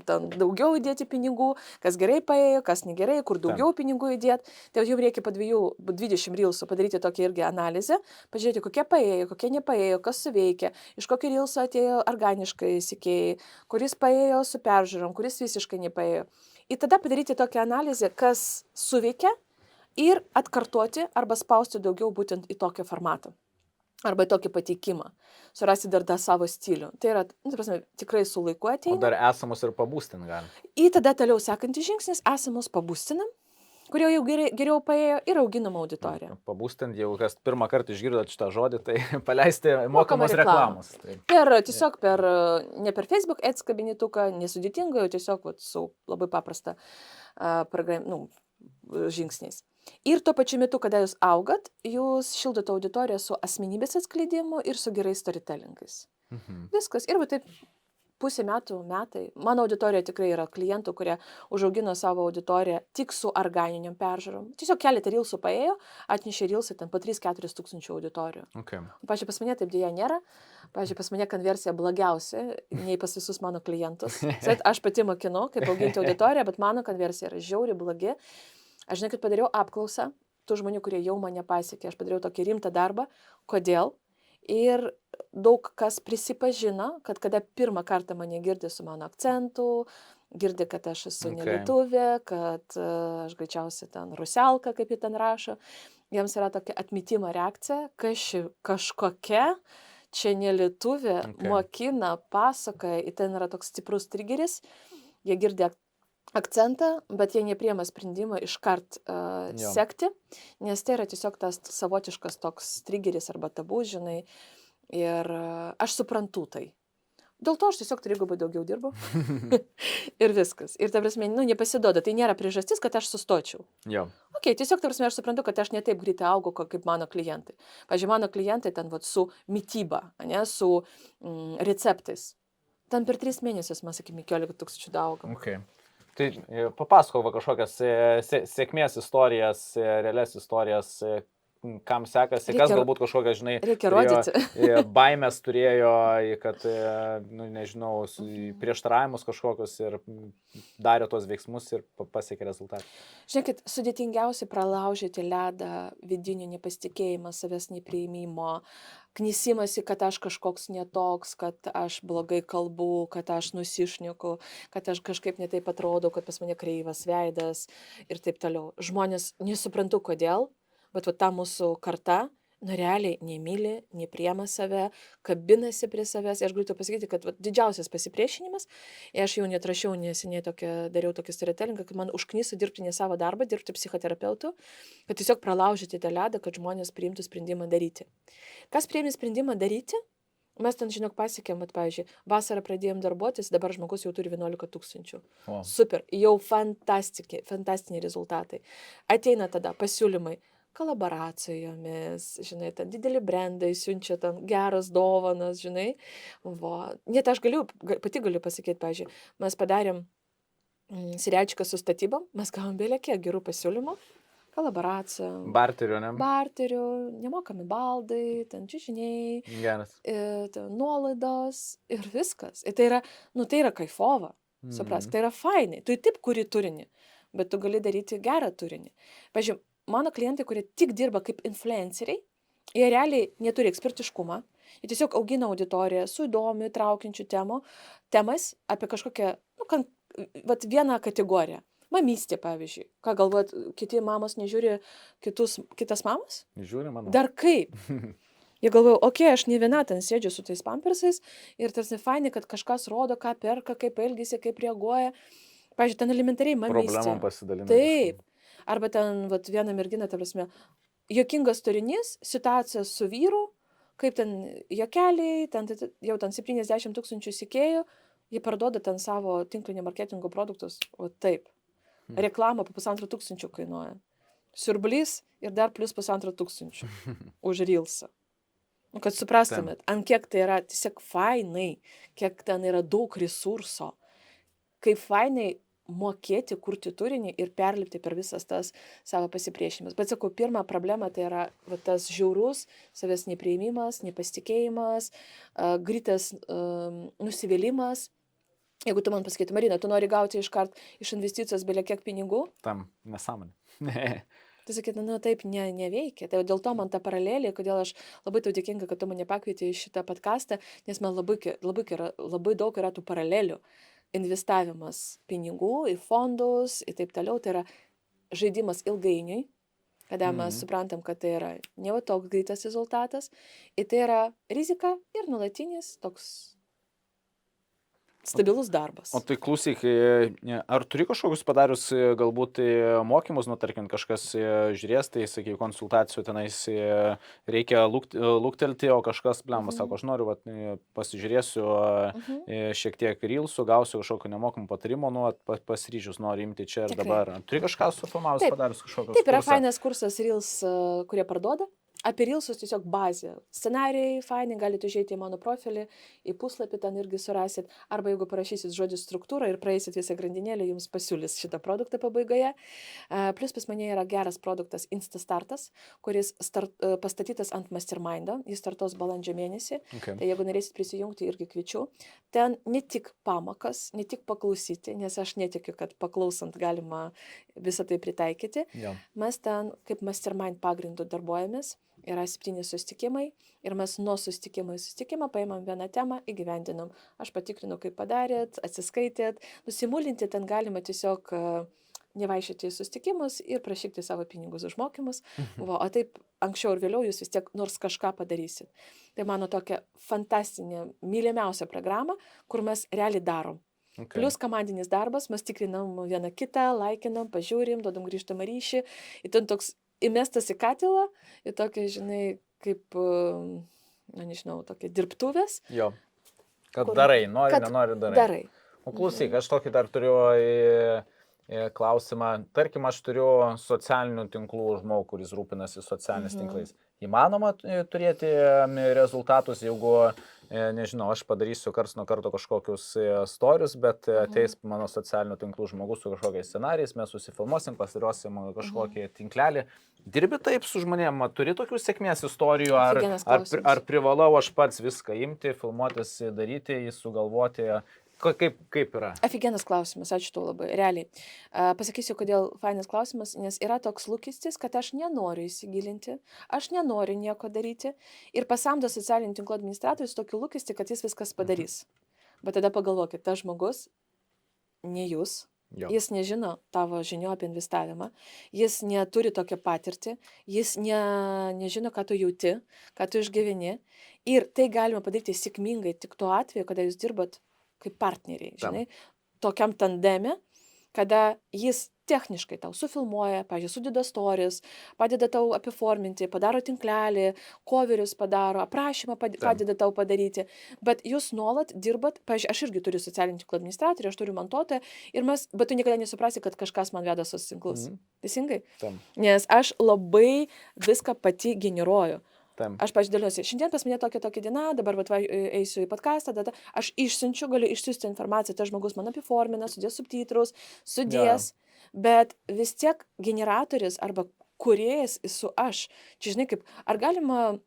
ten daugiau įdėti pinigų, kas gerai paėjo, kas negerai, kur daugiau pinigų įdėti. Tai jau reikia po 20 reelsų padaryti tokią irgi analizę, pažiūrėti, kokie paėjo, kokie nepaėjo, kas suveikia, iš kokio reelso atėjo organiškai sekėjai, kuris paėjo su peržiūrom, kuris visiškai nepaėjo. Ir tada padaryti tokią analizę, kas suveikia ir atkartoti arba spausti daugiau būtent į tokį formatą. Arba į tokį pateikimą. Surasti dar savo stilių. Tai yra, prasme, tikrai su laiku ateina. O dar esamus ir pabūstinti gali. Ir tada toliau sekantis žingsnis, esamus pabūstinam, kurie jau geriau paėjo ir auginam auditoriją. Pabūstinti, jau kas pirmą kartą išgirdot šitą žodį, tai paleisti mokamos reklamos. Ne per Facebook Ads kabinetuką, nesudėtinga, jau tiesiog su labai paprasta žingsniais. Ir tuo pačiu metu, kada jūs augat, jūs šildote auditoriją su asmenybės atskleidimu ir su gerais storytellingais. Viskas. Ir va taip pusė metai. Mano auditorija tikrai yra klientų, kurie užaugino savo auditoriją tik su organiniam peržiūrom. Tiesiog keletą reelsų paėjo, atnešė reelsą ten po 3-4 tūkstančių auditorijų. Okay. Pavyzdžiui, pas mane taip dėja nėra. Pavyzdžiui, pas mane konversija blogiausia, nei pas visus mano klientus. Aš pati mokinu, kaip auginti auditoriją, bet mano konversija yra žiauriai blogi. Aš žinai, kad padariau apklausą tų žmonių, kurie jau mane pasiekė. Aš padariau tokį rimtą darbą. Kodėl? Ir daug kas prisipažino, kad kada pirmą kartą mane girdi su mano akcentu, girdi, kad aš esu nelietuvė, kad aš greičiausiai ten rusialka, kaip jie ten rašo. Jiems yra tokia atmetimo reakcija, kažkokia, čia nelietuvė, mokina, pasakoja, ir ten yra toks stiprus trigeris, jie girdi akcentą, bet jie nepriema sprendimą iškart sekti, nes tai yra tiesiog tas savotiškas toks trigeris arba tabu, žinai, ir aš suprantu tai. Dėl to aš tiesiog trigubai daugiau dirbu ir viskas. Ir ta prasme, nepasiduoda, tai nėra priežastis, kad aš sustočiau. Tiesiog ta prasme, aš suprantu, kad aš ne taip greitai augu, kaip mano klientai. Pavyzdžiui, mano klientai ten su mityba, ne, su receptais. Ten per 3 mėnesius, man sakykime, 15 000 daugam. Tai papasakok kažkokias sėkmės istorijas, realias istorijas, kam sekasi, kas galbūt kažkokią, žinai, baimės turėjo, kad, nežinau, prieštaravimus kažkokius ir darė tos veiksmus ir pasiekė rezultatą. Žiūrėkit, sudėtingiausiai pralaužyti ledą, vidinio nepasitikėjimo, savęs nepriėmimo, knisimasi, kad aš kažkoks netoks, kad aš blogai kalbu, kad aš nusišneku, kad aš kažkaip netaip atrodau, kad pas mane kreivas veidas ir taip toliau. Žmonės nesuprantu kodėl, bet ta mūsų karta, realiai nemyli, nepriema save, kabinasi prie savęs. Aš galiu pasakyti, kad didžiausias pasipriešinimas, aš jau net rašiau neseniai dariau tokį storytellingą, kad man užkniso dirbti ne savo darbą, dirbti psichoterapeutu, kad tiesiog pralaužyti tą ledą, kad žmonės priimtų sprendimą daryti. Kas priėmė sprendimą daryti? Mes ten, žinok, pasiekėm, pavyzdžiui, vasarą pradėjom darbuotis, dabar žmogus jau turi 11 000. O. Super, jau fantastiniai rezultatai. Ateina tada pasiūlymai kolaboracijomis, žinai, ten dideli brandai siunčia ten geras dovanas, žinai. Net aš pati galiu pasakyti, pavyzdžiui, mes padarėm siriačiką su statybom, mes gavom bėlėkiek gerų pasiūlymų. Kolaboracija. Barterių, ne? Barterių, nemokami baldai, ten čiužiniai, Geras. nuolaidos ir viskas. Ir tai yra kaifova, suprask, tai yra fainai. Tu taip kuri turinį, bet tu gali daryti gerą turinį. Pavyzdžiui, mano klientai, kurie tik dirba kaip influenceriai, jie realiai neturi ekspertiškumą, jie tiesiog augina auditoriją su įdomiu, traukiančiu temas apie kažkokią, vieną kategoriją. Mamystė, pavyzdžiui. Ką galvojat, kiti mamos nežiūri kitas mamas? Žiūri, manau. Dar kaip? Jie galvoja, aš ne viena ten sėdžiu su tais pampersais ir tarsi fainai, kad kažkas rodo, ką perka, kaip elgisi, kaip reaguoja. Pavyzdžiui, ten elementariai mamystė. Problemom pasidalina. Taip. Arba ten viena mergina, ta prasme, juokingas turinys, situacija su vyru, kaip ten juokeliai, jau ten 70 000 sekėjų, jie parduoda ten savo tinklinio marketingo produktus. O taip. Reklama po 1500 kainuoja. Siurblys ir dar plus 1500 už Reelsą. Kad suprastumėt, ant kiek tai yra tiesiog fainai, kiek ten yra daug resurso, kaip fainai mokėti kurti turinį ir perlipti per visas tas savo pasipriešinimas. Bet sakau, pirma problema tai yra tas žiaurus savęs nepriėmimas, nepasitikėjimas, greitas nusivylimas. Jeigu tu man pasakytum, Marina, tu nori gauti iškart iš investicijos belia kiek pinigų? Tam nesąmonė. Tu sakytum, taip neveikia. Tai dėl to man ta paralelė, kodėl aš labai tau dėkinga, kad tu mane pakvietei į šitą podcastą, nes man labai daug yra tų paralelių. Investavimas pinigų į fondus ir taip toliau. Tai yra žaidimas ilgainiui, kada mes suprantam, kad tai yra ne toks greitas rezultatas. Ir tai yra rizika ir nuolatinis toks stabilus darbas. O tai klausyk, ar turi kažkokius padarius galbūt mokymus, tarkim, kažkas žiūrės, tai, sakai, konsultacijų tenais reikia luktelti, o kažkas, sako, aš noriu, pasižiūrėsiu šiek tiek Reelsų, gausiu kažkokio nemokamų patarimo, pasiryžius noriu imti čia ir dabar. Turi kažką sufilmavus padarius kažkokios? Taip, yra fainas kursas Reels, kurie parduoda. Apie Reelsus tiesiog bazė. Scenarijai, fainai, galite užeiti į mano profilį, į puslapį ten irgi surasit. Arba jeigu parašysit žodžių struktūrą ir praeisit visą grandinėlę, jums pasiūlys šitą produktą pabaigoje. Plus pas mane yra geras produktas Instastartas, kuris pastatytas ant Mastermindo. Jis startos balandžio mėnesį. Okay. Tai jeigu norėsit prisijungti, irgi kviečiu. Ten ne tik pamokas, ne tik paklausyti, nes aš netikiu, kad paklausant galima visą tai pritaikyti. Ja. Mes ten kaip Mastermind pagrindu darbuojamės. Yra 7 susitikimai ir mes nuo susitikimo į susitikimą paimam vieną temą, įgyvendinam. Aš patikrinu, kaip padarėt, atsiskaitėt. Nusimulinti ten galima tiesiog nevaišyti į susitikimus ir prašykti savo pinigus už mokymus. O taip anksčiau ir vėliau jūs vis tiek nors kažką padarysit. Tai mano tokia fantastinė, mylimiausia programa, kur mes realiai darom. Okay. Plius komandinis darbas, mes tikrinam vieną kitą, laikinam, pažiūrim, duodam grįžtamą ryšį. Ir ten toks įmestas į katilą, į tokia, žinai, kaip, nežinau, tokia dirbtuvės. Jo, kad darai, nenori darai. O klausyk, aš tokį dar turiu klausimą. Tarkim, aš turiu socialinių tinklų žmogų, kuris rūpinasi socialiniais tinklais. Įmanoma turėti rezultatus, jeigu, nežinau, aš padarysiu karts nuo karto kažkokius storius, bet ateis mano socialinių tinklų žmogus su kažkokiais scenarijais, mes susifilmuosim, pasirosim kažkokį tinklelį. Dirbi taip su žmonėm, turi tokių sėkmės istorijų, ar privalau aš pats viską imti, filmuotis, daryti, jį sugalvoti? Kaip yra? Afigenas klausimas, ačiū tau labai, realiai. Pasakysiu, kodėl fainas klausimas, nes yra toks lūkestis, kad aš nenoriu įsigilinti, aš nenoriu nieko daryti ir pasamdo socialinių tinklų administratorius tokį lūkestį, kad jis viskas padarys. Bet tada pagalvokit, tas žmogus, ne jūs, jis nežino tavo žinių apie investavimą, jis neturi tokią patirtį, jis nežino, ką tu jauti, ką tu išgyveni ir tai galima padaryti sėkmingai tik tuo atveju, kada jūs dirbat kaip partneriai, žinai, tokiam tandeme, kada jis techniškai tau sufilmuoja, pavyzdžiui, sudeda stories, padeda tau apiforminti, padaro tinklelį, coverius padaro, aprašymą padeda tau padaryti, bet jūs nuolat dirbat, pavyzdžiui, aš irgi turiu socialinį tinklą administratorių, aš turiu montuotoją, bet tu niekada nesuprasi, kad kažkas man veda sos tinklus. Teisingai? Nes aš labai viską pati generuoju. Aš pasidėliuosi, šiandien pas mane tokia diena, dabar eisiu į podcastą, aš galiu išsiųsti informaciją, tas žmogus man apiformina, sudės subtitrus, bet vis tiek generatorius arba kūrėjas esu aš. Čia žinai kaip, ar galima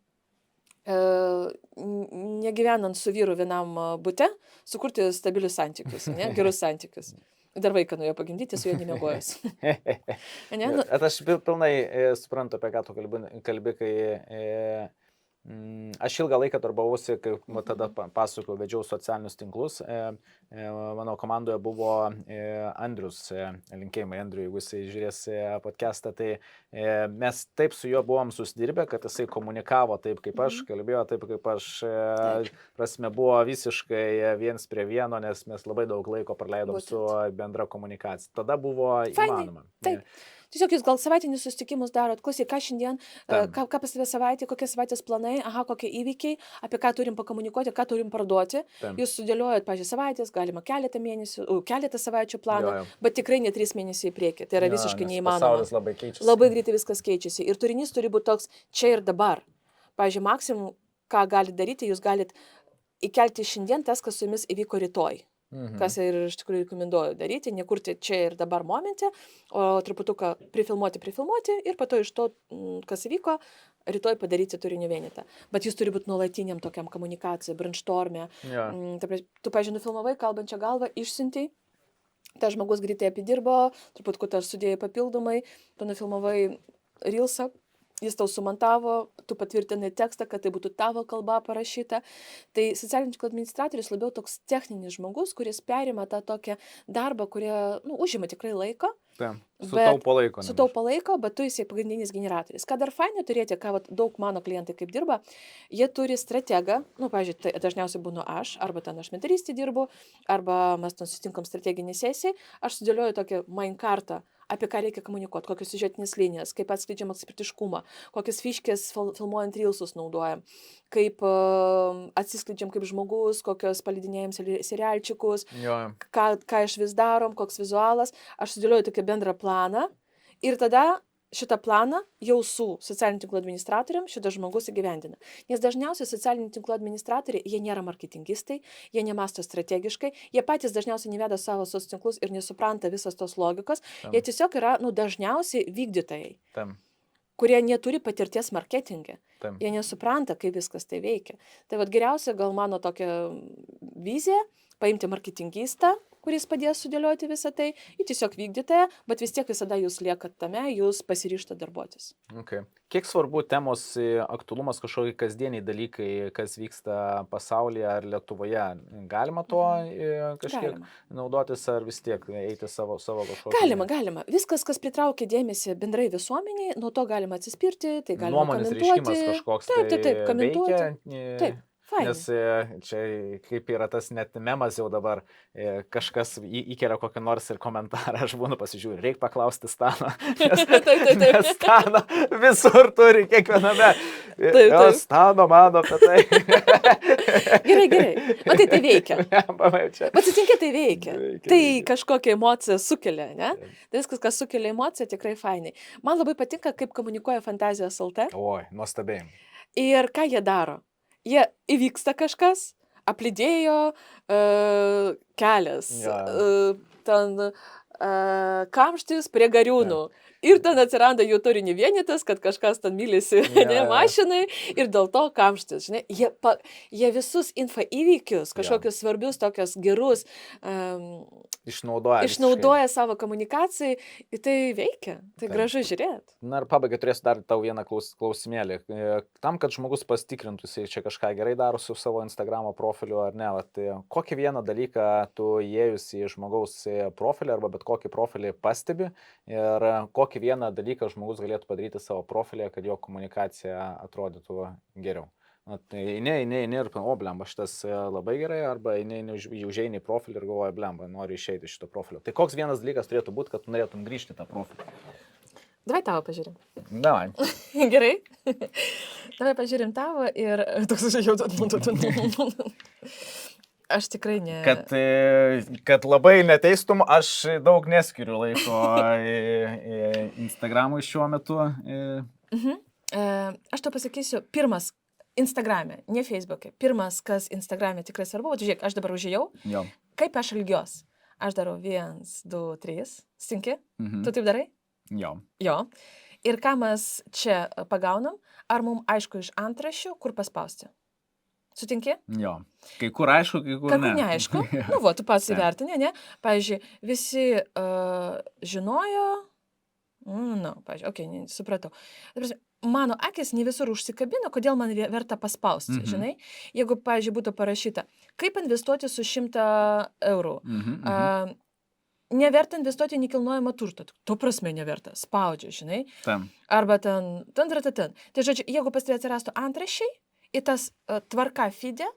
negyvenant su vyru vienam bute, sukurti stabilius santykius, ne? Gerus santykius. Dar vaiką nuėjo pagimdyti, su juo nemiegojęs. Aš pilnai suprantu, apie ką tu kalbi, kai aš ilgą laiką darbavausi, kai tada pasakojau, vedžiau socialinius tinklus. Mano komandoje buvo Andrius, linkėjimai Andriui, jeigu jisai žiūrės podcastą, tai mes taip su juo buvom susidirbę, kad jisai komunikavo taip, kaip aš, kalbėjo taip, kaip aš, prasme, buvo visiškai viens prie vieno, nes mes labai daug laiko praleidom su bendra komunikacija. Tada buvo įmanoma. Taip. Tiesiog jūs gal savaitinius susitikimus darot, klausyk, ką šiandien, ką pas tave savaitė, kokie savaitės planai, kokie įvykiai, apie ką turim pakomunikuoti, ką turim parduoti. Jūs sudėliojat, pavyzdžiui, savaitės, galima keletą savaičių planą, bet tikrai ne 3 mėnesiai į priekį. Tai yra visiškai neįmanoma. Pasaulis labai keičiasi. Labai greitai viskas keičiasi. Ir turinys turi būti toks čia ir dabar. Pavyzdžiui, maksimum, ką galite daryti, jūs galite įkelti šiandien tas, kas su jumis įvyko rytoj. Kas ir iš tikrųjų rekomenduoju daryti, nekurti čia ir dabar momente, o truputuką prifilmuoti ir po to iš to, kas įvyko, rytoj padaryti turinio vienetą. Bet jūs turi būti nuolatiniam tokiam komunikacijai, brainstormė. Tu, pavyzdžiui, nufilmavai kalbančią galvą, išsiuntei, tas žmogus greitai apidirbo, truputį ar sudėjai papildomai, tu nufilmavai reelsą, jis tau sumontavo, tu patvirtinai tekstą, kad tai būtų tavo kalba parašyta. Tai socialinių tinklų administratorius labiau toks techninis žmogus, kuris perima tą tokią darbą, kurie užima tikrai laiko. Sutaupo laiko, bet tu esi pagrindinis generatorius. Ką dar fainai turėti, ką daug mano klientai kaip dirba, jie turi strategą, pavyzdžiui, tai dažniausiai būnu aš, arba ten aš mentorystė dirbu, arba mes ten susitinkam strateginį sesiją, aš sudėlioju tokią mindkartą, apie ką reikia komunikuoti, kokios siužetinės linijos, kaip atskleidžiam ekspertiškumą, kokias fiškės filmuojant reelsus naudojam, kaip atsiskleidžiam kaip žmogus, kokios palydinėjam serialčiukus, ką iš vis darom, koks vizualas. Aš sudėlioju tokį bendrą planą ir tada šitą planą jau su socialinių tinklų administratorium šitas žmogus įgyvendina. Nes dažniausiai socialinių tinklų administratoriai, jie nėra marketingistai, jie nemąsto strategiškai, jie patys dažniausiai neveda savo soc tinklus ir nesupranta visas tos logikos, jie tiesiog yra, dažniausiai vykdytojai, kurie neturi patirties marketinge. Jie nesupranta, kaip viskas tai veikia. Tai geriausia gal mano tokia vizija, paimti marketingistą, kuris padės sudėlioti visą tai, į tiesiog vykdytoją, bet vis tiek visada jūs liekat tame, jūs pasiryžta darbuotis. Kiek svarbu temos aktualumas, kažkokie kasdieniai dalykai, kas vyksta pasaulyje ar Lietuvoje? Galima to kažkiek naudotis ar vis tiek eiti savo kažkokį? Galima. Viskas, kas pritraukia dėmesį bendrai visuomeniai, nuo to galima atsispirti, tai galima nuomonės komentuoti. Reiškimas kažkoks Taip, komentuoti. Taip. Nes čia kaip yra tas net memas jau dabar, kažkas įkelia kokį nors ir komentarą, aš būnu pasižiūrėjau, reikia paklausti Stano, nes Stano visur turi kiekviename. Stano mano apie tai. Gerai. Matai, tai veikia. Atsitinka, tai veikia. Tai kažkokią emociją sukelia, ne? Tai viskas, kas sukelia emociją, tikrai fainai. Man labai patinka, kaip komunikuoja Fantazijos LT. Oi, nuostabiai. Ir ką jie daro? Jie įvyksta kažkas, aplidėjo kelias, ten kamštis prie Gariūnų. Ir ten atsiranda jų turinį vienetas, kad kažkas ten mylisi mašinai ir dėl to kamštis. Žinai, jie visus infoįvykius, kažkokius svarbius, tokius gerus išnaudoja savo komunikacijai ir tai veikia. Tai gražu žiūrėti. Na ir pabaigai turėsiu dar tau vieną klausimėlį. Tam, kad žmogus pasitikrintų, jis čia kažką gerai daro su savo Instagramo profiliu ar ne, kokį vieną dalyką tu įėjus į žmogaus profilį arba bet kokį profilį pastebi ir kokį vieną dalyką žmogus galėtų padaryti savo profilėje, kad jo komunikacija atrodytų geriau. Tai eini ir, o blemba, šitas labai gerai, arba eini užeini į profilį ir galvoji, blemba, noriu išeiti iš šito profilio. Tai koks vienas dalykas turėtų būti, kad tu norėtum grįžti į tą profilį? Davai tavo pažiūrim. Davai. Gerai. Davai pažiūrim tavo ir toks jau aš tikrai ne. Kad labai neteistum, aš daug neskiriu laiko Instagramui šiuo metu. Aš to pasakysiu, pirmas Instagram'e, ne Facebook'e. Pirmas, kas Instagram'e tikrai svarbu, žiūrėk, aš dabar užėjau, Jo. kaip aš ilgios. Aš darau 1, 2, 3, stinki, tu taip darai? Jo. Jo. Ir ką mes čia pagaunam, ar mums aišku iš antraščių, kur paspausti? Sutinki? Jo. Kai kur aišku, kai kur ne. Neaišku. Nu, tu pats įvertini, ne? Pavyzdžiui, visi žinojo, pavyzdžiui, supratau. Mano akis ne visur užsikabino, kodėl man verta paspausti, žinai? Jeigu, pavyzdžiui, būtų parašyta, kaip investuoti su 100 eurų. Neverta investuoti į nekilnojamą turtą. Tuo prasme neverta. Spaudžia, žinai? Tam. Arba ten. Tai žodžiu, jeigu pas tai atsirastų antraščiai, į tas tvarka feed'e,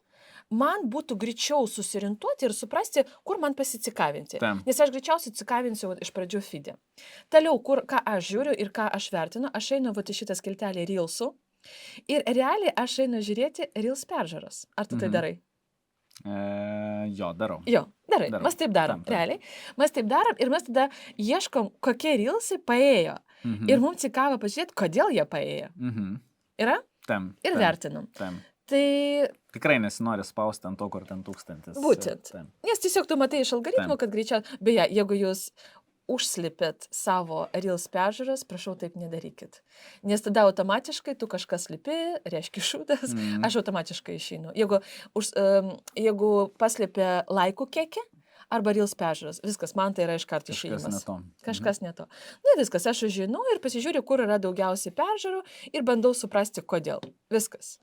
man būtų greičiau susirintuoti ir suprasti, kur man pasicikavinti. Tam. Nes aš greičiausiai cikavinsiu iš pradžių feed'e. Toliau, ką aš žiūriu ir ką aš vertinu, aš einu į šitą skiltelį Reelsų ir realiai aš einu žiūrėti Reels peržiūras. Ar tu tai darai? Jo, darau. Jo, darai. Darau. Mes taip darom, Tam. realiai. Mes taip darom ir mes tada ieškom, kokie Reelsai paėjo. Ir mums cikavo pažiūrėti, kodėl jie paėjo. Yra? Tam. Ir vertinam. Tam. Tai Tikrai nesinori spausti ant to, kur ten 1000. būtent. Tam. Nes tiesiog tu matai iš algoritmų, kad greičiau. Beje, jeigu jūs užslipėt savo Reels peržiūras, prašau, taip nedarykit. Nes tada automatiškai tu kažkas lipi, reiškia šūdas, aš automatiškai išeinu. Jeigu paslėpė laikų kiekį arba Reels peržiūras, viskas, man tai yra iškart išėjimas. Kažkas ne to. Na viskas, aš užeinu ir pasižiūriu, kur yra daugiausiai peržiūrų ir bandau suprasti, kodėl. Viskas.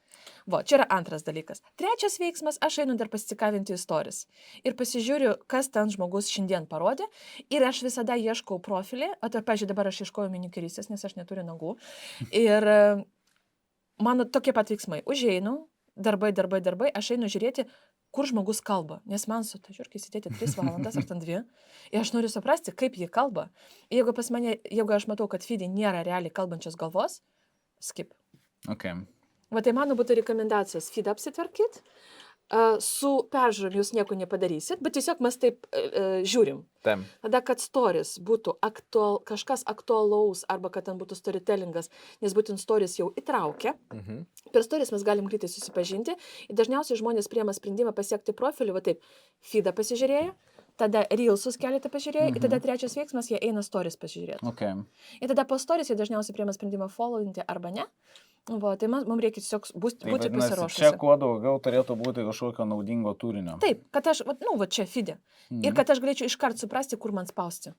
Čia yra antras dalykas. Trečias veiksmas, aš einu dar pasicikavinti istorijos. Ir pasižiūriu, kas ten žmogus šiandien parodė. Ir aš visada ieškau profilį. Pavyzdžiui, dabar aš ieškoju minikiuristės, nes aš neturiu nagų. Ir mano tokie pat veiksmai. Užeinu, darbai, aš einu žiūrėti, kur žmogus kalba. Nes man su ta žiūrkiai sėdėti 3 valandas ar ten 2. Ir aš noriu suprasti, kaip jie kalba. Jeigu aš matau, kad feed'e nėra realiai kalbančios galvos, skip. Okay. Tai mano būtų rekomendacijos feed'ą apsitvarkyti. Su peržiūrom jūs nieko nepadarysit, bet tiesiog mes taip žiūrim. Tam. Tada, kad stories būtų kažkas aktualaus arba kad ten būtų storytellingas, nes būtent stories jau įtraukia. Per stories mes galim greitai susipažinti ir dažniausiai žmonės priema sprendimą pasiekti profilį, taip, feed'ą pasižiūrėjo, tada Reelsus keletą pažiūrėjo ir tada trečias veiksmas, jie eina stories pasižiūrėti. Okay. Ir tada po stories jie dažniausiai priema sprendimą followinti arba ne. Tai mums reikia tiesiog būti pasiruošusi. Čia kuo daugiau turėtų būti kažkokio naudingo turinio. Taip, kad aš, čia feed'e. Ir kad aš galėčiau iškart suprasti, kur man spausti.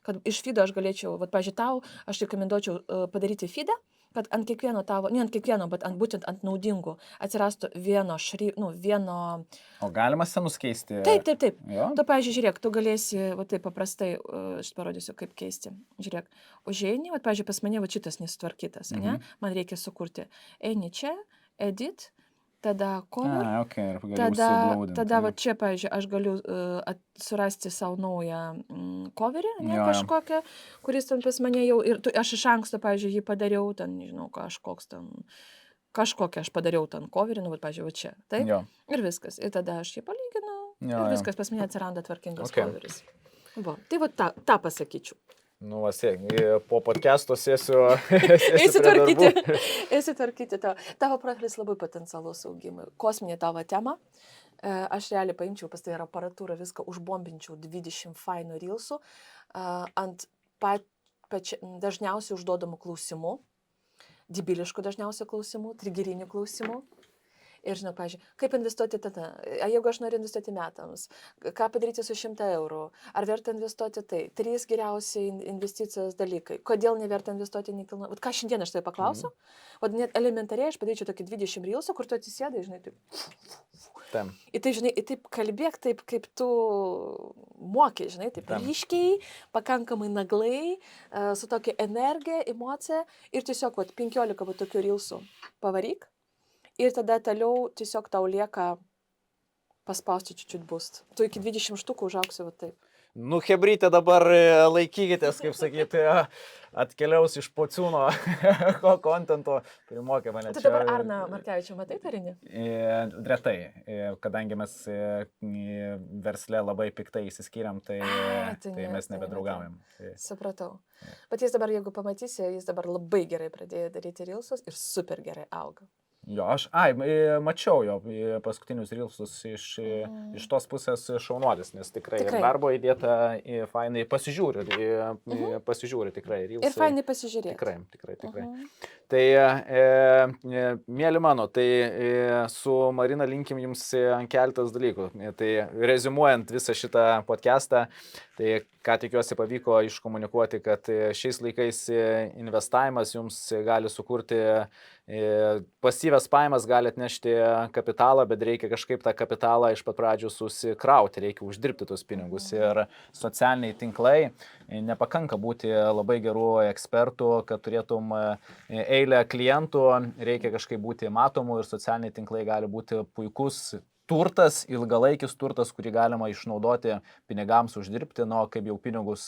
Kad iš feed'o aš galėčiau, pavyzdžiui, tau, aš rekomenduočiau padaryti feed'ą, kad ant kiekvieno tavo, ne ant kiekvieno, bet būtent ant naudingų atsirastų vieno. O galima senus keisti? Taip. Jo? Tu, pavyzdžiui, žiūrėk, tu galėsi, taip paprastai, aš parodysiu, kaip keisti. Žiūrėk, užeini, pavyzdžiui, pas mane šitas nesutvarkytas, ne? Man reikia sukurti. Eini čia, edit, tada cover, Okay. tada čia, pavyzdžiui, aš galiu surasti savo naują coverį, kažkokią, kuris ten pas mane jau, ir aš iš anksto, pavyzdžiui, jį padariau, ten, nežinau, kažkokią aš padariau ten coverį, pavyzdžiui, čia, taip, ir viskas, ir tada aš jį palyginu, ir viskas, pas mane atsiranda tvarkingas coveris. Tai tą pasakyčiau. Po podcast'o sėsiu Įsitvarkyti tavo profilis labai potencialus augimui. Kosminė tavo tema. Aš realiai paimčiau pas tai ir aparatūrą, viską užbombinčiau 20 fainų Reelsų ant dažniausiai užduodamų klausimų, debiliškų dažniausiai klausimų, trigerinių klausimų. Ir žinau, pavyzdžiui, kaip investuoti tada, jeigu aš noriu investuoti metams, ką padaryti su 100 eurų, ar verta investuoti 3 geriausiai investicijos dalykai, kodėl neverta investuoti nekilnojamą. Ką šiandien aš tai paklausiu, net elementariai aš padaryčiau tokį 20 Reelsų, kur tu atsisėdai, žinai, taip. Ir tai, žinai, taip kalbėk, taip kaip tu moki, žinai, taip ryškiai, pakankamai naglai, su tokia energija, emocija ir tiesiog 15 tokių Reelsų pavaryk. ir tada toliau tiesiog tau lieka paspausti čiut boost. Tu iki 20 štukų užauksi va taip. Nu, hebrytė dabar laikykitės, kaip sakyti, atkeliaus iš Pociūno kontento, primokė mane Tu čia. dabar Arną Markevičių matai tarinį? Retai, kadangi mes versle labai piktai įsiskyrėm, tai mes nebedraugaujam. Supratau. Bet jis dabar, jeigu pamatysi, jis dabar labai gerai pradėjo daryti reelsus ir super gerai auga. Jo, mačiau jo paskutinius reelsus iš tos pusės šaunuolis, nes tikrai. Ir darbo įdėta, fainai pasižiūri tikrai reelsai. Ir fainai pasižiūrėti. Tikrai. Tai, mėly mano, tai su Marina linkim jums keletas dalykų. Tai reziumuojant visą šitą podcastą, tai ką tikiuosi pavyko iškomunikuoti, kad šiais laikais investavimas jums gali sukurti pasyvias pajamas, gali atnešti kapitalą, bet reikia kažkaip tą kapitalą iš pat pradžių susikrauti, reikia uždirbti tus pinigus. Ir socialiniai tinklai, nepakanka būti labai gerų ekspertų, kad turėtum eilę klientų, reikia kažkaip būti matomų ir socialiniai tinklai gali būti puikus turtas, ilgalaikis turtas, kurį galima išnaudoti pinigams uždirbti, kaip jau pinigus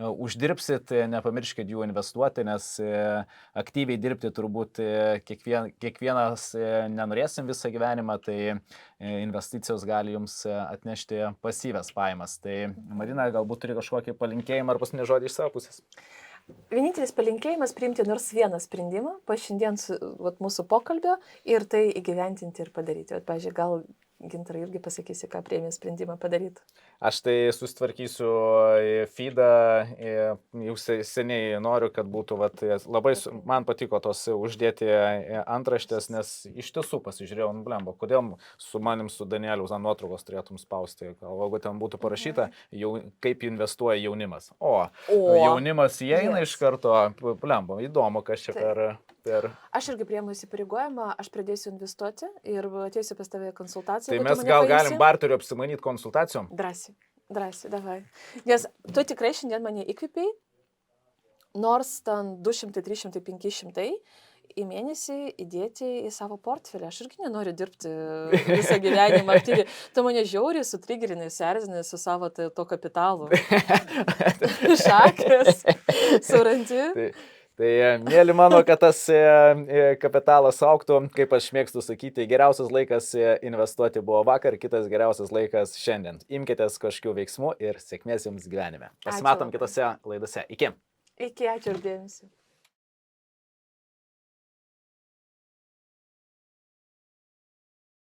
uždirbsit, nepamirškit jų investuoti, nes aktyviai dirbti turbūt kiekvienas nenorėsim visą gyvenimą, tai investicijos gali jums atnešti pasyvias pajamas. Tai Marina, galbūt turi kažkokį palinkėjimą ar paskutinį žodį iš savo pusės? Vienintelis palinkėjimas priimti nors vieną sprendimą po šiandien mūsų pokalbio ir tai įgyventinti ir padaryti. Pavyzdžiui, gal Gintarai irgi pasakysi, ką priėmė sprendimą padaryti. Aš tai susitvarkysiu feedą, jau seniai noriu, kad būtų, labai man patiko tos uždėti antraštės, nes iš tiesų pasižiūrėjau, blemba, kodėl su manim su Danieliu nuotraukos turėtum spausti, jeigu ten būtų parašyta, kaip investuoja jaunimas. Jaunimas įeina iš karto, blemba, įdomu, kas čia per... Aš irgi priėmu įsipareigojimą, aš pradėsiu investuoti ir ateisiu pas tave konsultaciją. Tai mes gal galim barteriu apsimanyti konsultacijom? Drąsiai, davai. Nes tu tikrai šiandien mane įkvėpiai, nors ten 200, 300, 500 į mėnesį įdėti į savo portfelį. Aš irgi nenoriu dirbti visą gyvenimą aktyviai. Tu mane žiauriai sutrigerini, serzinai su savo to kapitalu. Šakas, suranti. Tai mėly mano, kad tas kapitalas augtų, kaip aš mėgstu sakyti, geriausias laikas investuoti buvo vakar, kitas geriausias laikas šiandien. Imkitės kažkokių veiksmų ir sėkmės jums gyvenime. Pasimatom kitose laidose. Iki. Iki, ačiū ir dėmesį.